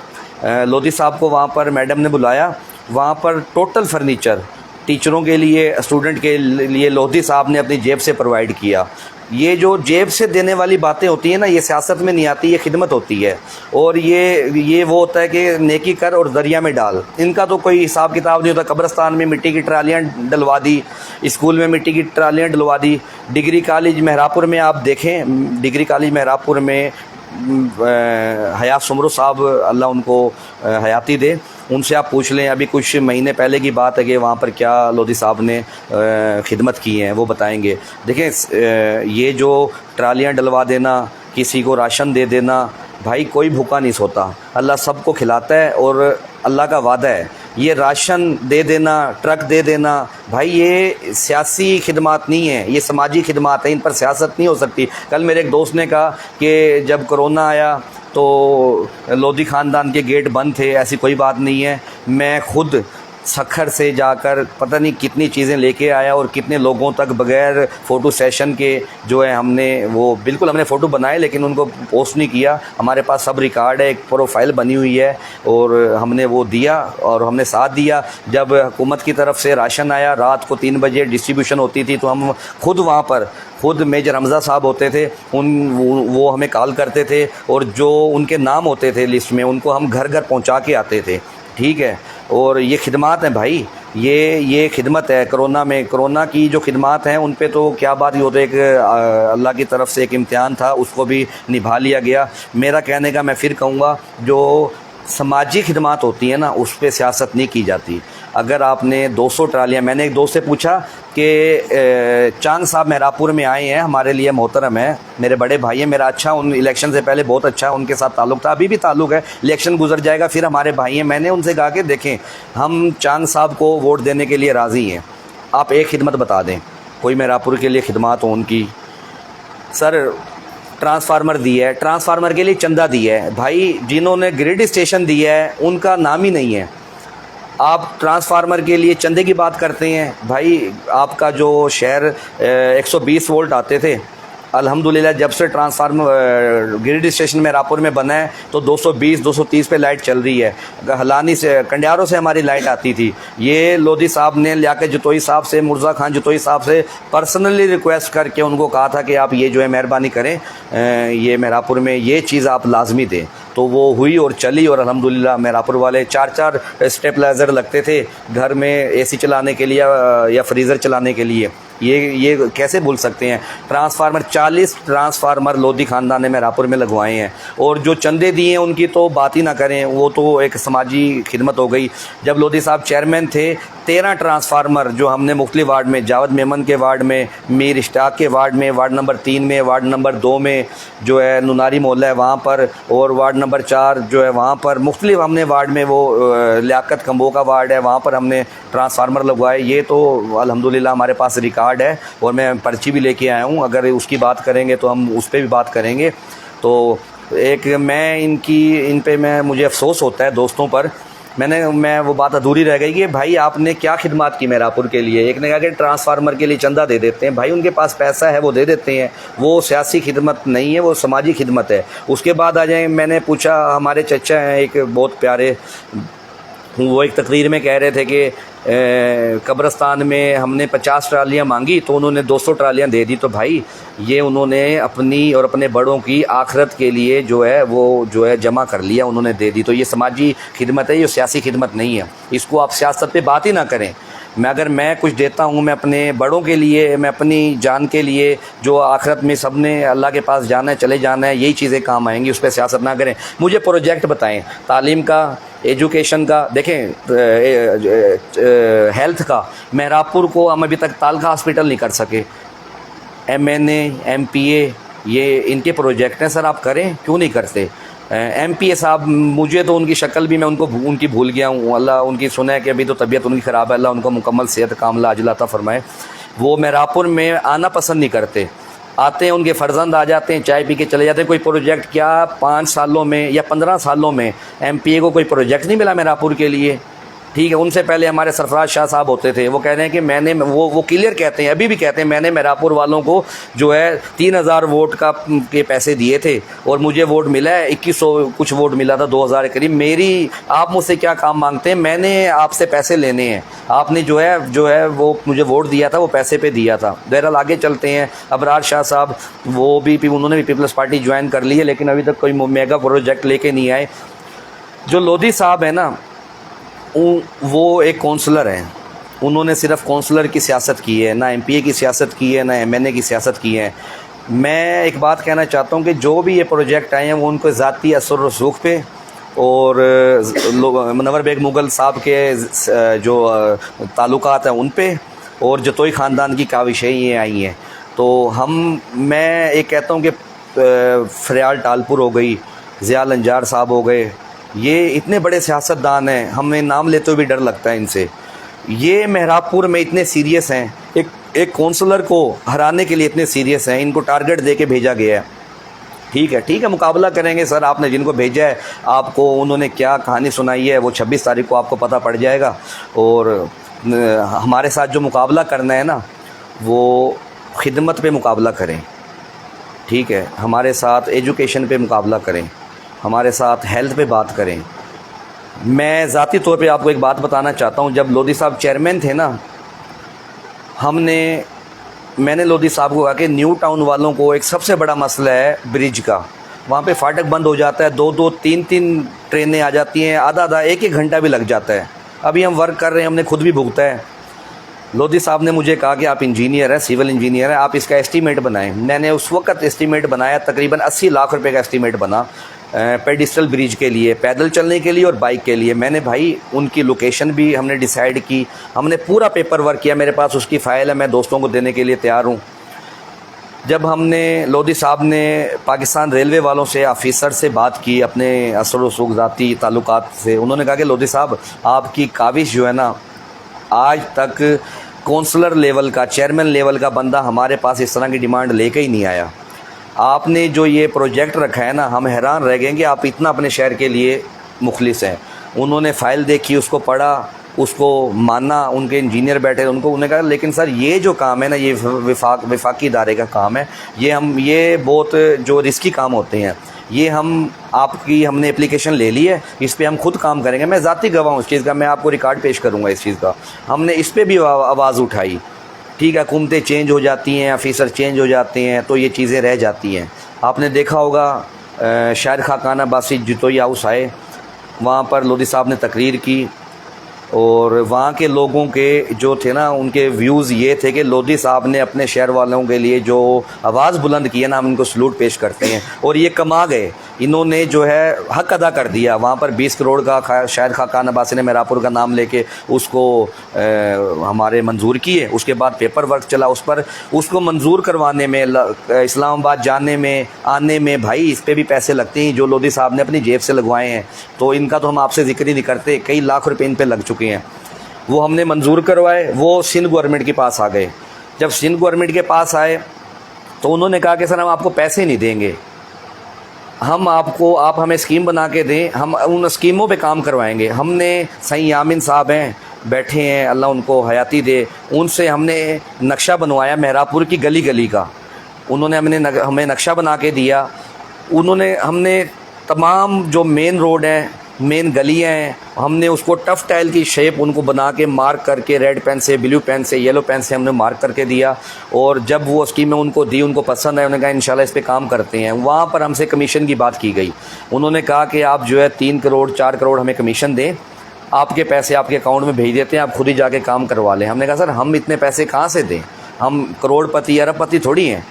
लोधी साहब को वहाँ पर मैडम ने बुलाया, वहाँ पर टोटल फर्नीचर टीचरों के लिए, स्टूडेंट के लिए लोधी साहब ने अपनी जेब से प्रोवाइड किया। ये जो जेब से देने वाली बातें होती हैं ना, ये सियासत में नहीं आती, ये खिदमत होती है। और ये वो होता है कि नेकी कर और दरिया में डाल, इनका तो कोई हिसाब किताब नहीं होता। कब्रिस्तान में मिट्टी की ट्रालियाँ डलवा दी, स्कूल में मिट्टी की ट्रालियाँ डलवा दी। डिग्री कॉलेज मेहरापुर में आप देखें, डिग्री कॉलेज मेहरापुर में हयात सुमरो साहब, अल्लाह उनको हयाती दे, उनसे आप पूछ लें। अभी कुछ महीने पहले की बात है कि वहाँ पर क्या लोधी साहब ने खिदमत की है, वो बताएंगे। देखें, ये जो ट्रालियाँ डलवा देना, किसी को राशन दे देना, भाई कोई भूखा नहीं सोता, अल्लाह सबको खिलाता है और अल्लाह का वादा है। ये राशन दे देना, ट्रक दे देना, भाई ये सियासी खिदमत नहीं है, ये समाजी खिदमत है, इन पर सियासत नहीं हो सकती। कल मेरे एक दोस्त ने कहा कि जब कोरोना आया तो लोधी ख़ानदान के गेट बंद थे, ऐसी कोई बात नहीं है। मैं खुद सखर से जाकर पता नहीं कितनी चीज़ें लेके आया और कितने लोगों तक बगैर फ़ोटो सेशन के जो है हमने हमने फ़ोटो बनाए लेकिन उनको पोस्ट नहीं किया। हमारे पास सब रिकॉर्ड है, एक प्रोफाइल बनी हुई है और हमने वो दिया और हमने साथ दिया। जब हुकूमत की तरफ से राशन आया रात को 3 बजे डिस्ट्रीब्यूशन होती थी तो हम खुद मेजर हमज़ा साहब होते थे, वो हमें कॉल करते थे और जो उनके नाम होते थे लिस्ट में उनको हम घर घर पहुंचा के आते थे। ठीक है, और ये खिदमत हैं भाई, ये खिदमत है। कोरोना की जो खिदमत हैं उन पे तो क्या बात ही होती है, एक अल्लाह की तरफ से एक इम्तिहान था, उसको भी निभा लिया गया। मेरा कहने का मैं फिर कहूँगा, जो समाजी खिदमत होती है ना उस पर सियासत नहीं की जाती। अगर आपने 200 ट्रालियाँ, मैंने एक दोस्त से पूछा कि चांग साहब मेहरापुर में आए हैं, हमारे लिए मोहतरम है, मेरे बड़े भाई हैं, मेरा अच्छा उन इलेक्शन से पहले बहुत अच्छा उनके साथ ताल्लुक़ था, अभी भी ताल्लुक़ है, इलेक्शन गुजर जाएगा फिर हमारे भाई हैं। मैंने उनसे कहा कि देखें हम चांग साहब को वोट देने के लिए राज़ी हैं, आप एक खिदमत बता दें कोई मेहरापुर के लिए खिदमत हो उनकी। सर ट्रांसफार्मर दिया है, ट्रांसफार्मर के लिए चंदा दिया है, भाई जिन्होंने ग्रिड स्टेशन दिया है उनका नाम ही नहीं है। आप ट्रांसफार्मर के लिए चंदे की बात करते हैं। भाई आपका जो शहर 120 वोल्ट आते थे, अल्हम्दुलिल्लाह जब से ट्रांसफार्मर ग्रिड स्टेशन मेहरापुर में बना है तो 220-230 पे लाइट चल रही है। हलानी से कंडियारों से हमारी लाइट आती थी। ये लोधी साहब ने लियाकत जतोई साहब से, मुर्ज़ा खान जतोई साहब से पर्सनली रिक्वेस्ट करके उनको कहा था कि आप ये जो है मेहरबानी करें, ये मेहरापुर में ये चीज़ आप लाजमी दें, तो वो हुई और चली। और अल्हम्दुलिल्लाह मेहरापुर वाले 4-4 स्टेबलाइज़र लगते थे घर में एसी चलाने के लिए या फ्रीज़र चलाने के लिए। ये कैसे भूल सकते हैं। ट्रांसफार्मर 40 ट्रांसफार्मर लोधी ख़ानदान ने मेहरापुर में लगवाए हैं। और जो चंदे दिए हैं उनकी तो बात ही ना करें, वो तो एक समाजी खिदमत हो गई। जब लोधी साहब चेयरमैन थे 13 ट्रांसफार्मर जो हमने मुख्तलिफ वार्ड में, जावद मेमन के वार्ड में, मीर इश्ताक के वार्ड में, वार्ड नंबर 3 में, वार्ड नंबर 2 में जो है नुनारी मोहल्ला है वहाँ पर, और वार्ड नंबर 4 जो है वहाँ पर, मुख्तलिफ हमने वार्ड में, वो लियाकत कम्बो का वार्ड है वहाँ पर हमने ट्रांसफार्मर लगवाए। ये तो अल्हम्दुलिल्लाह हमारे पास रिकॉर्ड है और मैं पर्ची भी लेके आया हूँ। अगर उसकी बात करेंगे तो हम उस पर भी बात करेंगे। तो एक इन पे मुझे अफसोस होता है दोस्तों पर, मैं वो बात अधूरी रह गई कि भाई आपने क्या खिदमत की मेहरापुर के लिए। एक ने कहा कि ट्रांसफार्मर के लिए चंदा दे देते हैं, भाई उनके पास पैसा है वो दे देते हैं, वो सियासी खिदमत नहीं है, वो समाजी खिदमत है। उसके बाद आ जाए, मैंने पूछा, हमारे चचा हैं एक बहुत प्यारे, वो एक तकरीर में कह रहे थे कि कब्रिस्तान में हमने 50 ट्रालियाँ मांगी तो उन्होंने 200 ट्रालियाँ दे दी। तो भाई ये उन्होंने अपनी और अपने बड़ों की आखरत के लिए जो है वो जो है जमा कर लिया, उन्होंने दे दी। तो ये समाजी खिदमत है, ये सियासी खिदमत नहीं है। इसको आप सियासत पे बात ही ना करें। अगर मैं कुछ देता हूँ, मैं अपने बड़ों के लिए, मैं अपनी जान के लिए, जो आखिरत में सब ने अल्लाह के पास जाना है, चले जाना है, यही चीज़ें काम आएंगी, उस पर सियासत ना करें। मुझे प्रोजेक्ट बताएं तालीम का, एजुकेशन का। देखें हेल्थ का, मेहरापुर को हम अभी तक तालका हॉस्पिटल नहीं कर सके। MNA MPA ये इनके प्रोजेक्ट हैं सर, आप करें, क्यों नहीं करते। MPA साहब, मुझे तो उनकी शक्ल भी मैं उनकी भूल गया हूँ। अल्लाह उनकी सुना है कि अभी तो तबीयत उनकी ख़राब है, अल्लाह उनको मुकम्मल सेहत कामला अजल अता फरमाए। वो मेहरापुर में आना पसंद नहीं करते, आते हैं उनके फ़र्जंद आ जाते हैं, चाय पी के चले जाते हैं। कोई प्रोजेक्ट क्या 5 सालों में या 15 सालों में MPA को कोई प्रोजेक्ट नहीं मिला मेहरापुर के लिए। ठीक है, उनसे पहले हमारे सरफराज शाह साहब होते थे, वो कह रहे हैं कि मैंने वो क्लियर कहते हैं, अभी भी कहते हैं, मैंने मेहरापुर वालों को जो है 3000 वोट के पैसे दिए थे और मुझे वोट मिला है 2100 कुछ वोट मिला था, 2000 के करीब। आप मुझसे क्या काम मांगते हैं, मैंने आपसे पैसे लेने हैं। आपने जो है वो मुझे वोट दिया था, वो पैसे पे दिया था। बहरहाल आगे चलते हैं। अबरार शाह साहब, उन्होंने भी पीपल्स पार्टी ज्वाइन कर ली है, लेकिन अभी तक कोई मेगा प्रोजेक्ट लेके नहीं आए। जो लोधी साहब है ना, वो एक काउंसलर हैं, उन्होंने सिर्फ काउंसलर की सियासत की है, ना MPA की सियासत की है, ना MNA की सियासत की है। मैं एक बात कहना चाहता हूँ कि जो भी ये प्रोजेक्ट आए हैं वो उनको ज़ाती असर रसूख पे और मुनव्वर बेग मुग़ल साहब के जो ताल्लुकात हैं उन पे और जतोई ख़ानदान की काविशें ये आई हैं। तो मैं एक कहता हूँ कि फरियाल टालपुर हो गई, ज़िया लंजार साहब हो गए, ये इतने बड़े सियासतदान हैं, हमें नाम लेते हुए भी डर लगता है इनसे। ये मेहरापुर में इतने सीरियस हैं, एक काउंसलर को हराने के लिए इतने सीरियस हैं, इनको टारगेट दे के भेजा गया है। ठीक है, मुकाबला करेंगे सर। आपने जिनको भेजा है, आपको उन्होंने क्या कहानी सुनाई है वो 26 तारीख को आपको पता पड़ जाएगा। और हमारे साथ जो मुकाबला करना है ना, वो खिदमत पे मुकाबला करें, ठीक है। हमारे साथ एजुकेशन पे मुकाबला करें, हमारे साथ हेल्थ पे बात करें। मैं ज़ाती तौर पे आपको एक बात बताना चाहता हूँ, जब लोधी साहब चेयरमैन थे ना, मैंने लोधी साहब को कहा कि न्यू टाउन वालों को एक सबसे बड़ा मसला है ब्रिज का। वहाँ पे फाटक बंद हो जाता है, 2-2, 3-3 ट्रेनें आ जाती हैं, आधा 1-1 घंटा भी लग जाता है। अभी हम वर्क कर रहे हैं, हमने खुद भी भुगता है। लोधी साहब ने मुझे कहा कि आप इंजीनियर हैं, सिविल इंजीनियर हैं, आप इसका एस्टीमेट बनाएं। मैंने उस वक्त एस्टीमेट बनाया, तकरीबन 80 लाख रुपए का एस्टीमेट बना पेडिस्ट्रल ब्रिज के लिए, पैदल चलने के लिए और बाइक के लिए। मैंने भाई उनकी लोकेशन भी हमने डिसाइड की, हमने पूरा पेपर वर्क किया, मेरे पास उसकी फ़ाइल है, मैं दोस्तों को देने के लिए तैयार हूँ। जब हमने लोधी साहब ने पाकिस्तान रेलवे वालों से, ऑफिसर से बात की, अपने असर वसूख ज़ाती ताल्लुकात से, उन्होंने कहा कि लोधी साहब आपकी काविश जो है ना, आज तक काउंसलर लेवल का, चेयरमैन लेवल का बंदा हमारे पास इस तरह की डिमांड लेके ही नहीं आया। आपने जो ये प्रोजेक्ट रखा है ना, हम हैरान रह गए कि आप इतना अपने शहर के लिए मुखलिस हैं। उन्होंने फ़ाइल देखी, उसको पढ़ा, उसको माना, उनके इंजीनियर बैठे, उन्होंने कहा लेकिन सर ये जो काम है ना, ये विफाकी इदारे का काम है, ये बहुत जो रिस्की काम होते हैं, ये हमने एप्लीकेशन ले ली है, इस पे हम खुद काम करेंगे। मैं ज़ाती गवाह हूँ इस चीज़ का, मैं आपको रिकॉर्ड पेश करूँगा इस चीज़ का। हमने इस पे भी आवाज़ उठाई, ठीक है। हुकूमतें चेंज हो जाती हैं, ऑफिसर चेंज हो जाते हैं, तो ये चीज़ें रह जाती हैं। आपने देखा होगा शायर खाकाना बासी जितोई हाउस आए, वहाँ पर लोधी साहब ने तकरीर की, और वहाँ के लोगों के जो थे ना, उनके व्यूज़ ये थे कि लोधी साहब ने अपने शहर वालों के लिए जो आवाज़ बुलंद की है ना, हम इनको सलूट पेश करते हैं। और ये कमा गए, इन्होंने जो है हक अदा कर दिया। वहाँ पर 20 करोड़ का शायर खाकान अब्बासी ने मेरापुर का नाम लेके उसको हमारे मंजूर किए। उसके बाद पेपर वर्क चला उस पर, उसको मंजूर करवाने में, इस्लामाबाद जाने में, आने में, भाई इस पर भी पैसे लगते हैं जो लोधी साहब ने अपनी जेब से लगवाए हैं। तो इनका तो हम आपसे जिक्र ही नहीं करते, कई लाख रुपए इन पर लग चुके हैं। वो हमने मंजूर करवाए, वो सिंध गवर्नमेंट के पास आ गए। जब सिंध गवर्नमेंट के पास आए तो उन्होंने कहा कि सर हम आपको पैसे नहीं देंगे, आप हमें स्कीम बना के दें, हम उन स्कीमों पे काम करवाएंगे। हमने सही यामिन साहब हैं, बैठे हैं, अल्लाह उनको हयाती दे, उनसे हमने नक्शा बनवाया मेहरापुर की गली गली का। उन्होंने हमें नक्शा बना के दिया। हमने तमाम जो मेन रोड हैं, मेन गलियाँ हैं, हमने उसको टफ़ टाइल की शेप उनको बना के मार्क करके, रेड पेन से, ब्लू पेन से, येलो पेन से हमने मार्क करके दिया। और जब वो स्कीमें उनको दी, उनको पसंद आए, उन्होंने कहा इंशाल्लाह इस पे काम करते हैं। वहाँ पर हमसे कमीशन की बात की गई। उन्होंने कहा कि आप जो है 3 करोड़ 4 करोड़ हमें कमीशन दें, आपके पैसे आपके अकाउंट में भेज देते हैं, आप खुद ही जाके काम करवा लें। हमने कहा सर हम इतने पैसे कहाँ से दें, हम करोड़पति अरबपति थोड़ी हैं।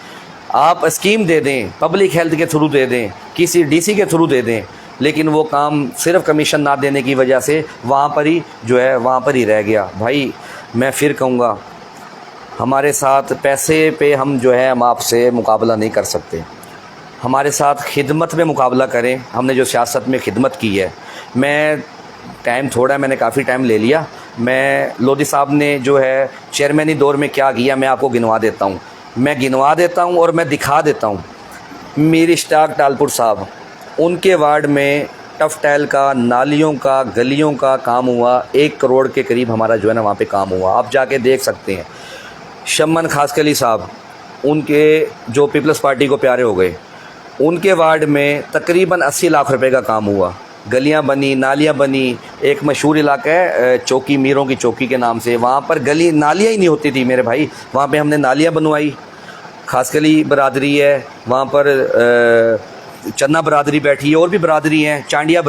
आप स्कीम दे दें, पब्लिक हेल्थ के थ्रू दे दें, किसी डीसी के थ्रू दे दें, लेकिन वो काम सिर्फ कमीशन ना देने की वजह से वहाँ पर ही रह गया। भाई मैं फिर कहूँगा, हमारे साथ पैसे पे हम आपसे मुकाबला नहीं कर सकते। हमारे साथ खिदमत में मुकाबला करें। हमने जो सियासत में खिदमत की है, टाइम थोड़ा है, मैंने काफ़ी टाइम ले लिया। मैं लोधी साहब ने जो है चेयरमैनी दौर में क्या किया मैं आपको गिनवा देता हूँ और मैं दिखा देता हूँ। मीर इश्ताक टालपुर साहब, उनके वार्ड में टफ टाइल का, नालियों का, गलियों का काम हुआ। 1 करोड़ के करीब हमारा जो है ना वहाँ पे काम हुआ, आप जाके देख सकते हैं। शम्मन खासकली साहब, उनके जो पीपल्स पार्टी को प्यारे हो गए, उनके वार्ड में तकरीबन 80 लाख रुपए का काम हुआ। गलियां बनी, नालियां बनी। एक मशहूर इलाका है चौकी, मीरों की चौकी के नाम से, वहाँ पर नालियाँ ही नहीं होती थी मेरे भाई, वहाँ पे हमने नालियाँ बनवाई। खासकली बरादरी है वहाँ पर, चन्ना बरादरी बैठी है, और भी बरादरी हैं, चांडिया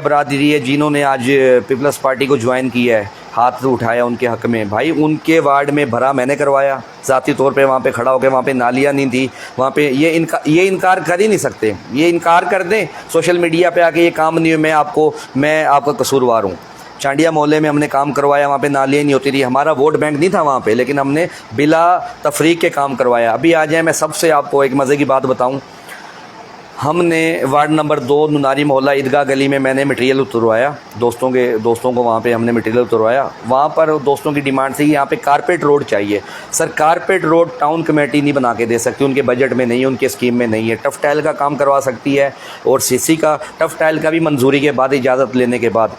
बरादरी है जिन्होंने आज पीपल्स पार्टी को ज्वाइन किया है, हाथ उठाया उनके हक़ में। भाई उनके वार्ड में भरा मैंने करवाया ज़ाती तौर पे, वहाँ पे खड़ा होकर, वहाँ पे नालियाँ नहीं थी, वहाँ पे ये इनकार कर ही नहीं सकते। ये इनकार कर दें सोशल मीडिया पे आके, ये काम नहीं है, मैं आपका कसूरवार हूँ। चांडिया मोहल्ले में हमने काम करवाया, वहाँ पे नालियाँ नहीं होती थी, हमारा वोट बैंक नहीं था वहाँ पे, लेकिन हमने बिला तफरीक के काम करवाया। अभी आ जाए, मैं सबसे आपको एक मज़े की बात बताऊँ, हमने वार्ड नंबर 2 नुनारी मोहल्ला ईदगाह गली में मैंने मटेरियल उतरवाया, दोस्तों को वहाँ पे हमने मटेरियल उतरवाया। वहाँ पर दोस्तों की डिमांड थी यहाँ पे कारपेट रोड चाहिए। Sir carpet road town committee नहीं बना के दे सकती, उनके बजट में नहीं है, उनके स्कीम में नहीं है। टफ टाइल का काम करवा सकती है और सीसी का, टफ टाइल का भी मंजूरी के बाद, इजाज़त लेने के बाद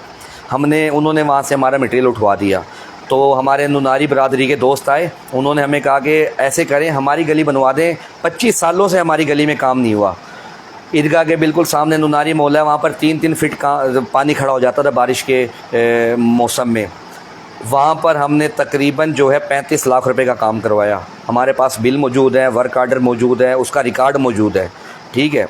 उन्होंने वहाँ से हमारा मटेरियल उठवा दिया। तो हमारे नुनारी बरादरी के दोस्त आए, उन्होंने हमें कहा कि ऐसे करें, हमारी गली बनवा दें। 25 सालों से हमारी गली में काम नहीं हुआ। ईदगाह के बिल्कुल सामने नुनारी मोहल्ला है, वहाँ पर 3-3 फीट का पानी खड़ा हो जाता था बारिश के मौसम में। वहाँ पर हमने तकरीबन जो है 35 लाख रुपए का काम करवाया। हमारे पास बिल मौजूद है, वर्क आर्डर मौजूद है, उसका रिकॉर्ड मौजूद है, ठीक है।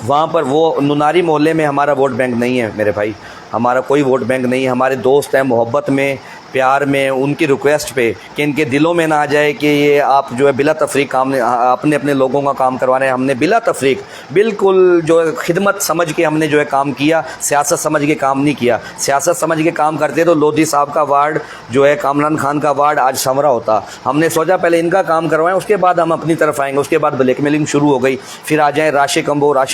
वहाँ पर वो नुनारी मोहल्ले में हमारा वोट बैंक नहीं है मेरे भाई, हमारा कोई वोट बैंक नहीं है। हमारे दोस्त हैं, मोहब्बत में, प्यार में, उनकी रिक्वेस्ट पे कि इनके दिलों में ना आ जाए कि ये आप जो है बिला तफरीक काम अपने लोगों का काम करवा रहे हैं। हमने बिला तफरीक बिल्कुल जो है खिदमत समझ के हमने जो है काम किया, सियासत समझ के काम नहीं किया। सियासत समझ के काम करते तो लोधी साहब का वार्ड जो है, कामरान खान का वार्ड आज संवरा होता। हमने सोचा पहले इनका काम करवाएं, उसके बाद हम अपनी तरफ आएंगे। उसके बाद ब्लैकमेलिंग शुरू हो गई। फिर आ जाए राशिद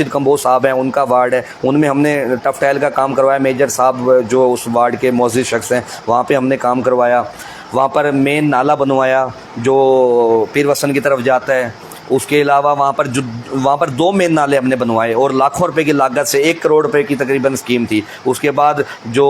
कंबो साहब हैं, उनका वार्ड है, उनमें हमने टफ टाइल का काम करवाया। मेजर साहब जो उस वार्ड के मौजूद शख्स हैं, वहाँ पर हमने काम करवाया। वहाँ पर मेन नाला बनवाया जो पीर वसन की तरफ जाता है। उसके अलावा वहाँ पर 2 मेन नाले हमने बनवाए और लाखों रुपए की लागत से 1 करोड़ रुपए की तकरीबन स्कीम थी। उसके बाद जो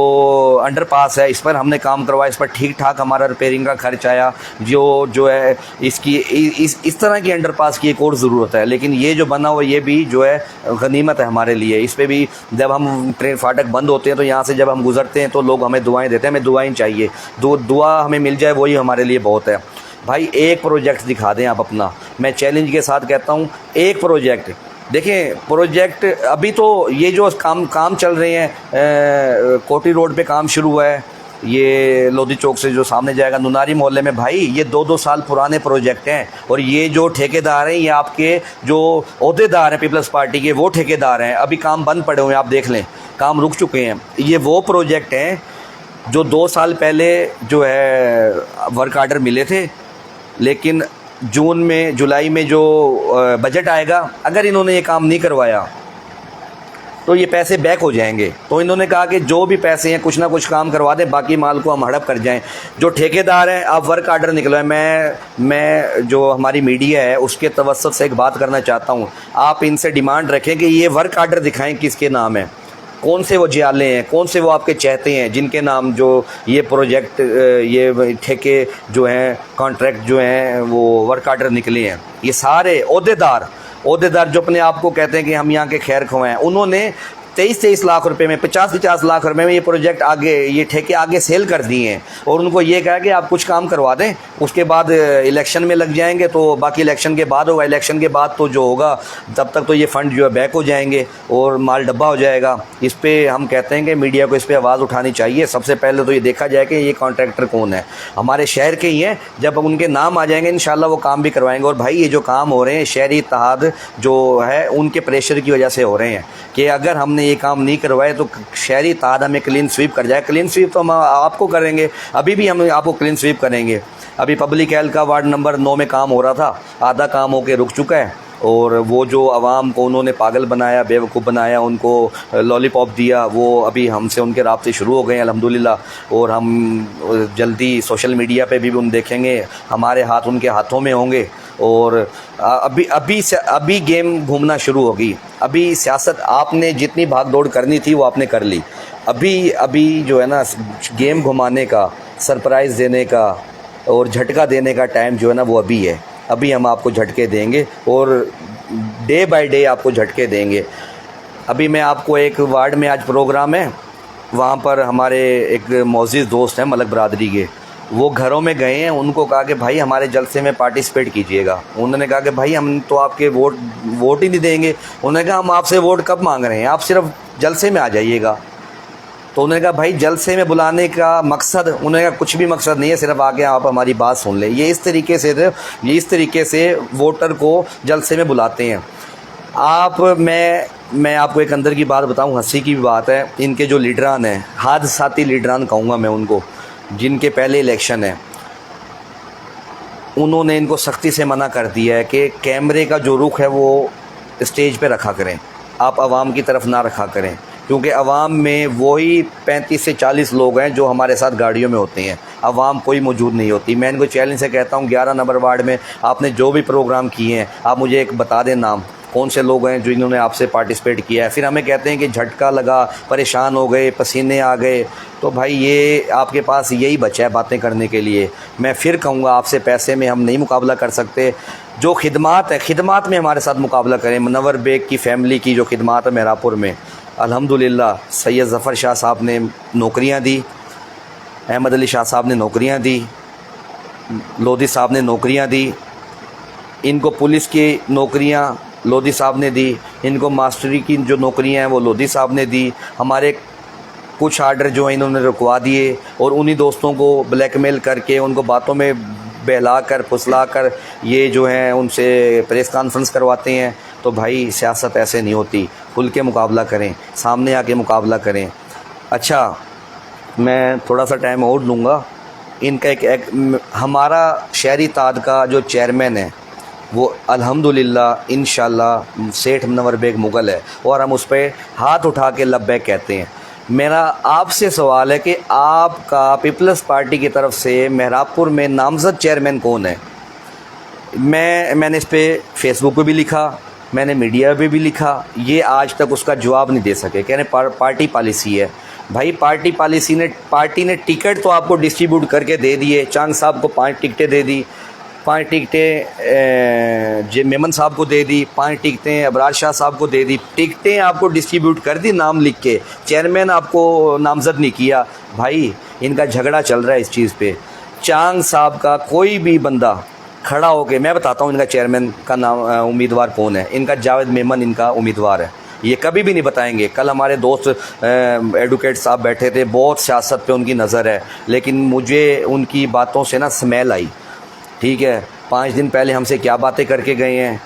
अंडरपास है, इस पर हमने काम करवाया। इस पर ठीक ठाक हमारा रिपेयरिंग का खर्च आया। जो है इसकी इस तरह की अंडरपास की एक और ज़रूरत है, लेकिन ये जो बना हुआ ये भी जो है गनीमत है हमारे लिए। इस पर भी जब हम ट्रेन फाटक बंद होते हैं तो यहाँ से जब हम गुजरते हैं तो लोग हमें दुआएँ देते हैं। हमें दुआएँ चाहिए, दुआ हमें मिल जाए वही हमारे लिए बहुत है। भाई एक प्रोजेक्ट दिखा दें आप अपना, मैं चैलेंज के साथ कहता हूँ, एक प्रोजेक्ट देखें। प्रोजेक्ट अभी तो ये जो काम चल रहे हैं, कोटी रोड पे काम शुरू हुआ है, ये लोधी चौक से जो सामने जाएगा नुनारी मोहल्ले में, भाई ये 2-2 साल पुराने प्रोजेक्ट हैं। और ये जो ठेकेदार हैं, ये आपके जो ओहदेदार हैं पीपल्स पार्टी के, वो ठेकेदार हैं। अभी काम बंद पड़े हुए हैं, आप देख लें, काम रुक चुके हैं। ये वो प्रोजेक्ट हैं जो 2 साल पहले जो है वर्क आर्डर मिले थे, लेकिन जुलाई में जो बजट आएगा, अगर इन्होंने ये काम नहीं करवाया तो ये पैसे बैक हो जाएंगे। तो इन्होंने कहा कि जो भी पैसे हैं कुछ ना कुछ काम करवा दें, बाकी माल को हम हड़प कर जाएं। जो ठेकेदार हैं, आप वर्क आर्डर निकलवाएं। मैं जो हमारी मीडिया है उसके तवस्सुत से एक बात करना चाहता हूँ, आप इनसे डिमांड रखें कि ये वर्क आर्डर दिखाएं किसके नाम है, कौन से वो जियाले हैं, कौन से वो आपके चाहते हैं जिनके नाम जो ये प्रोजेक्ट, ये ठेके जो हैं, कॉन्ट्रैक्ट जो हैं, वो वर्क आर्डर निकले हैं। ये सारे ओहदेदार जो अपने आप को कहते हैं कि हम यहाँ के खैर ख्वाह हैं, उन्होंने 23 लाख रुपए में, 50 लाख रुपए में ये प्रोजेक्ट ये ठेके आगे सेल कर दिए हैं। और उनको ये कहा कि आप कुछ काम करवा दें, उसके बाद इलेक्शन में लग जाएंगे तो बाकी इलेक्शन के बाद होगा। इलेक्शन के बाद तो जो होगा तब तक तो ये फंड जो है बैक हो जाएंगे और माल डब्बा हो जाएगा। इस पर हम कहते हैं कि मीडिया को इस पर आवाज़ उठानी चाहिए। सबसे पहले तो ये देखा जाए कि ये कॉन्ट्रैक्टर कौन है, हमारे शहर के ही हैं। जब उनके नाम आ जाएंगे इंशाल्लाह वो काम भी करवाएंगे। और भाई ये जो काम हो रहे हैं शहरी इत्तेहाद जो है उनके प्रेशर की वजह से हो रहे हैं कि अगर हमने ये काम नहीं करवाए तो शहरी इत्तेहाद हमें क्लीन स्वीप कर जाए। क्लीन स्वीप तो हम आपको करेंगे, अभी भी हम आपको क्लीन स्वीप करेंगे। अभी पब्लिक हेल्थ का वार्ड नंबर 9 में काम हो रहा था, आधा काम होके रुक चुका है। और वो जो आवाम को उन्होंने पागल बनाया, बेवकूफ़ बनाया, उनको लॉलीपॉप दिया, वो अभी हमसे उनके राब्ते शुरू हो गए हैं अल्हम्दुलिल्लाह। और हम जल्दी सोशल मीडिया पे भी उन देखेंगे, हमारे हाथ उनके हाथों में होंगे। और अभी गेम घूमना शुरू होगी। अभी सियासत आपने जितनी भाग दौड़ करनी थी वो आपने कर ली। अभी जो है ना गेम घुमाने का, सरप्राइज़ देने का और झटका देने का टाइम जो है ना वो अभी है। अभी हम आपको झटके देंगे और डे बाय डे आपको झटके देंगे। अभी मैं आपको एक वार्ड में आज प्रोग्राम है, वहाँ पर हमारे एक मौजूद दोस्त हैं मलक बरादरी के, वो घरों में गए हैं। उनको कहा कि भाई हमारे जलसे में पार्टिसिपेट कीजिएगा। उन्होंने कहा कि भाई हम तो आपके वोट ही नहीं देंगे। उन्होंने कहा हम आपसे वोट कब मांग रहे हैं, आप सिर्फ जलसे में आ जाइएगा। तो उन्होंने कहा भाई जलसे में बुलाने का मकसद, उन्होंने कहा कुछ भी मकसद नहीं है, सिर्फ आके आप हमारी बात सुन लें। ये इस तरीके से वोटर को जलसे में बुलाते हैं। मैं आपको एक अंदर की बात बताऊं, हंसी की भी बात है। इनके जो लीडरान हैं, हादसाती लीडरान कहूँगा मैं उनको, जिनके पहले इलेक्शन है, उन्होंने इनको सख्ती से मना कर दिया है कि कैमरे का जो रुख है वो स्टेज पे रखा करें, आप आवाम की तरफ ना रखा करें, क्योंकि आवाम में वही 35 से 40 लोग हैं जो हमारे साथ गाड़ियों में होते हैं, आवाम कोई मौजूद नहीं होती। मैं इनको चैलेंज से कहता हूँ 11 नंबर वार्ड में आपने जो भी प्रोग्राम किए हैं आप मुझे एक बता दें नाम, कौन से लोग हैं जो इन्होंने आपसे पार्टिसिपेट किया है। फिर हमें कहते हैं कि झटका लगा, परेशान हो गए, पसीने आ गए, तो भाई ये आपके पास यही बचा है बातें करने के लिए। मैं फिर कहूँगा आपसे पैसे में हम नहीं मुकाबला कर सकते, जो खिदमात है खिदमात में हमारे साथ मुकाबला करें। मुनव्वर बेग की फ़ैमिली की जो खिदमात है मेहरापुर में, अल्हम्दुलिल्लाह सैयद ज़फ़र शाह साहब ने नौकरियां दी, अहमद अली शाह साहब ने नौकरियां दी, लोधी साहब ने नौकरियां दी, इनको पुलिस की नौकरियां लोधी साहब ने दी, इनको मास्टरी की जो नौकरियां हैं वो लोधी साहब ने दी। हमारे कुछ आर्डर जो हैं इन्होंने रुकवा दिए और उन्हीं दोस्तों को ब्लैकमेल करके उनको बातों में बहला कर फुसला कर ये जो हैं उनसे प्रेस कॉन्फ्रेंस करवाते हैं। तो भाई सियासत ऐसे नहीं होती, खुल के मुकाबला करें, सामने आके मुकाबला करें। अच्छा, मैं थोड़ा सा टाइम और लूँगा। इनका एक हमारा शहरी ताद का जो चेयरमैन है वो अल्हम्दुलिल्लाह इंशाल्लाह सेठ मुनव्वर बेग मुग़ल है और हम उस पर हाथ उठा के लब्बैक कहते हैं। मेरा आपसे सवाल है कि आपका पीपल्स पार्टी की तरफ से मेहरापुर में नामज़द चेयरमैन कौन है? मैंने इस पर फेसबुक पे भी लिखा, मैंने मीडिया पे भी लिखा, ये आज तक उसका जवाब नहीं दे सके। कह रहे पार्टी पॉलिसी है। भाई पार्टी ने टिकट तो आपको डिस्ट्रीब्यूट करके दे दिए, चांग साहब को 5 टिकटें दे दी, 5 टिकटें जे मेमन साहब को दे दी, 5 टिकटें अबरार शाह साहब को दे दी, टिकटें आपको डिस्ट्रीब्यूट कर दी नाम लिख के, चेयरमैन आपको नामज़द नहीं किया। भाई इनका झगड़ा चल रहा है इस चीज़ पे। चांग साहब का कोई भी बंदा खड़ा होके, मैं बताता हूँ इनका चेयरमैन का नाम उम्मीदवार कौन है। इनका जावेद मेमन इनका उम्मीदवार है, ये कभी भी नहीं बताएंगे। कल हमारे दोस्त एडवोकेट साहब बैठे थे, बहुत सियासत पे उनकी नज़र है, लेकिन मुझे उनकी बातों से ना स्मेल आई। ठीक है, 5 दिन पहले हमसे क्या बातें करके गए हैं,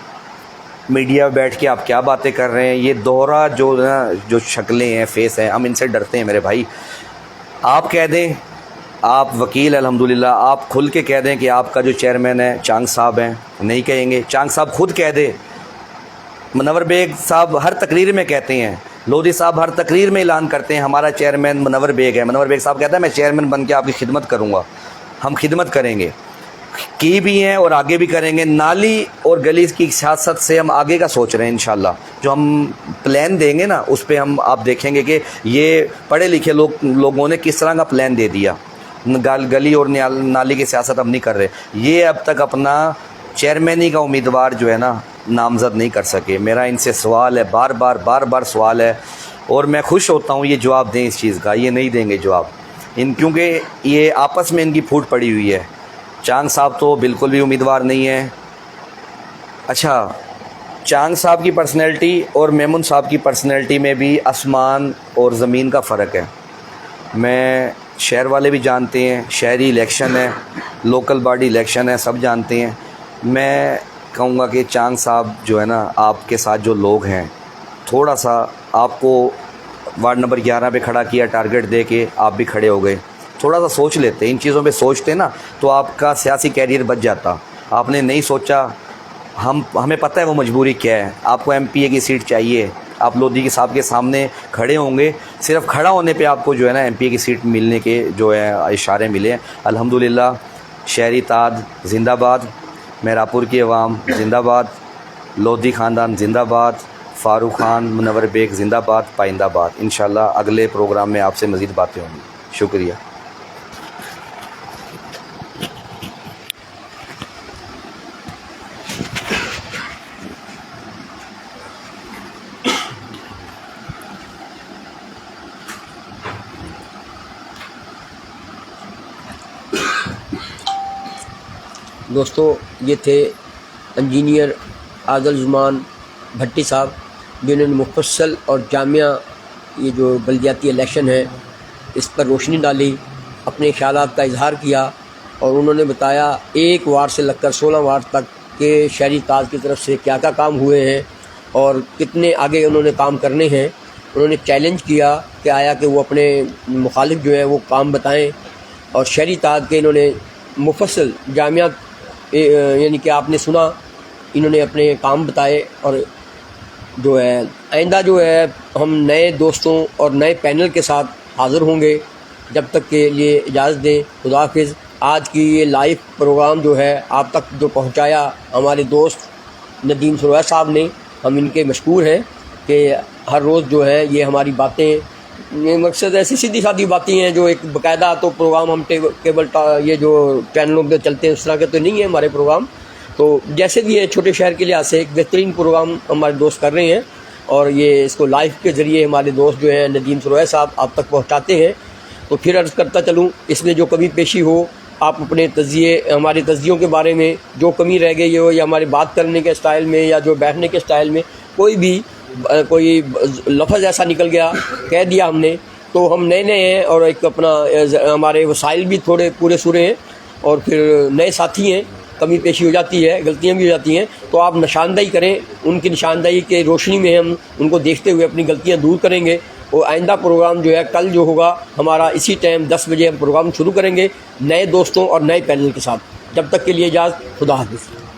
मीडिया में बैठ के आप क्या बातें कर रहे हैं। ये दोहरा जो शक्लें हैं, फेस हैं, हम इनसे डरते हैं मेरे भाई। आप कह दें, आप वकील अल्हम्दुलिल्लाह, आप खुल के कह दें कि आपका जो चेयरमैन है चांग साहब हैं। नहीं कहेंगे, चांग साहब खुद कह दे। मुनव्वर बेग साहब हर तकरीर में कहते हैं, लोधी साहब हर तकरीर में ऐलान करते हैं हमारा चेयरमैन मुनव्वर बेग है। मुनव्वर बेग साहब कहता है मैं चेयरमैन बन के आपकी खिदमत करूँगा। हम खिदमत करेंगे, की भी हैं और आगे भी करेंगे। नाली और गली की सियासत से हम आगे का सोच रहे हैं इंशाल्लाह। जो हम प्लान देंगे ना उस पर आप देखेंगे कि ये पढ़े लिखे लोगों ने किस तरह का प्लान दे दिया। गली और नाली की सियासत हम नहीं कर रहे। ये अब तक अपना चेयरमैनी का उम्मीदवार जो है ना नामज़द नहीं कर सके। मेरा इनसे सवाल है, बार बार सवाल है, और मैं खुश होता हूँ ये जवाब दें इस चीज़ का। ये नहीं देंगे जवाब क्योंकि ये आपस में इनकी फूट पड़ी हुई है। चांग साहब तो बिल्कुल भी उम्मीदवार नहीं है। अच्छा, चांग साहब की पर्सनैलिटी और मेमन साहब की पर्सनैलिटी में भी आसमान और ज़मीन का फ़र्क है। मैं शहर वाले भी जानते हैं, शहरी इलेक्शन है, लोकल बॉडी इलेक्शन है, सब जानते हैं। मैं कहूँगा कि चांग साहब जो है ना, आपके साथ जो लोग हैं, थोड़ा सा आपको वार्ड नंबर 11 पे खड़ा किया टारगेट दे के, आप भी खड़े हो गए। थोड़ा सा सोच लेते, इन चीज़ों पे सोचते ना तो आपका सियासी कैरियर बच जाता। आपने नहीं सोचा। हमें पता है वो मजबूरी क्या है। आपको एमपीए की सीट चाहिए, आप लोधी साहब के सामने खड़े होंगे, सिर्फ खड़ा होने पे आपको जो है ना एमपीए की सीट मिलने के जो है इशारे मिले हैं। अल्हम्दुलिल्लाह शहरी ताद जिंदाबाद, मेहरापुर की आवाम जिंदाबाद, लोधी ख़ानदान जिंदाबाद, फ़ारूक खान मुनव्वर बेग जिंदाबाद, पाइंदाबाद। इंशाल्लाह अगले प्रोग्राम में आपसे मज़ीद बातें होंगी। शुक्रिया। दोस्तों, ये थे इंजीनियर आदिलुज़्ज़मान भट्टी साहब, जिन्होंने मुफस्सल और जामिया ये जो बल्दियाती इलेक्शन है इस पर रोशनी डाली, अपने ख़यालात का इजहार किया, और उन्होंने बताया 1 वार्ड से लगकर 16 वार्ड तक के शहरी ताज की तरफ से क्या क्या काम हुए हैं और कितने आगे उन्होंने काम करने हैं। उन्होंने चैलेंज किया कि आया कि वो अपने मुखालिफ जो है वो काम बताएं, और शहरी ताज के इन्होंने मुफस्सल जामिया यानी कि आपने सुना, इन्होंने अपने काम बताए और जो है आइंदा जो है हम नए दोस्तों और नए पैनल के साथ हाज़िर होंगे। जब तक के लिए इजाज़त दें, खुदा हाफिज़। आज की ये लाइव प्रोग्राम जो है आप तक जो पहुंचाया हमारे दोस्त नदीम सरोया साहब ने, हम इनके मशकूर हैं कि हर रोज़ जो है ये हमारी बातें, ये मकसद ऐसी सीधी सादी बातें हैं जो एक बाकायदा तो प्रोग्राम हम केबल ये जो चैनलों पे चलते हैं उस तरह के तो नहीं है हमारे प्रोग्राम। तो जैसे भी है छोटे शहर के लिहाज से एक बेहतरीन प्रोग्राम हमारे दोस्त कर रहे हैं और ये इसको लाइव के ज़रिए हमारे दोस्त जो हैं नदीम सरोया साहब आप तक पहुँचाते हैं। तो फिर अर्ज़ करता चलूँ, इसमें जो कमी पेशी हो आप अपने तज़िये, हमारे तज़ियों के बारे में जो कमी रह गई हो या हमारे बात करने के स्टाइल में या जो बैठने के स्टाइल में कोई लफ्ज़ ऐसा निकल गया, कह दिया हमने, तो हम नए हैं और एक अपना हमारे वसाइल भी थोड़े पूरे सूरे हैं और फिर नए साथी हैं, कमी पेशी हो जाती है, गलतियां भी हो जाती हैं, तो आप निशानदेही करें। उनकी निशानदेही के रोशनी में हम उनको देखते हुए अपनी गलतियां दूर करेंगे। और आइंदा प्रोग्राम जो है कल जो होगा हमारा इसी टाइम 10 बजे हम प्रोग्राम शुरू करेंगे नए दोस्तों और नए पैनल के साथ। जब तक के लिए इजाज़त, खुदा हाफिज़।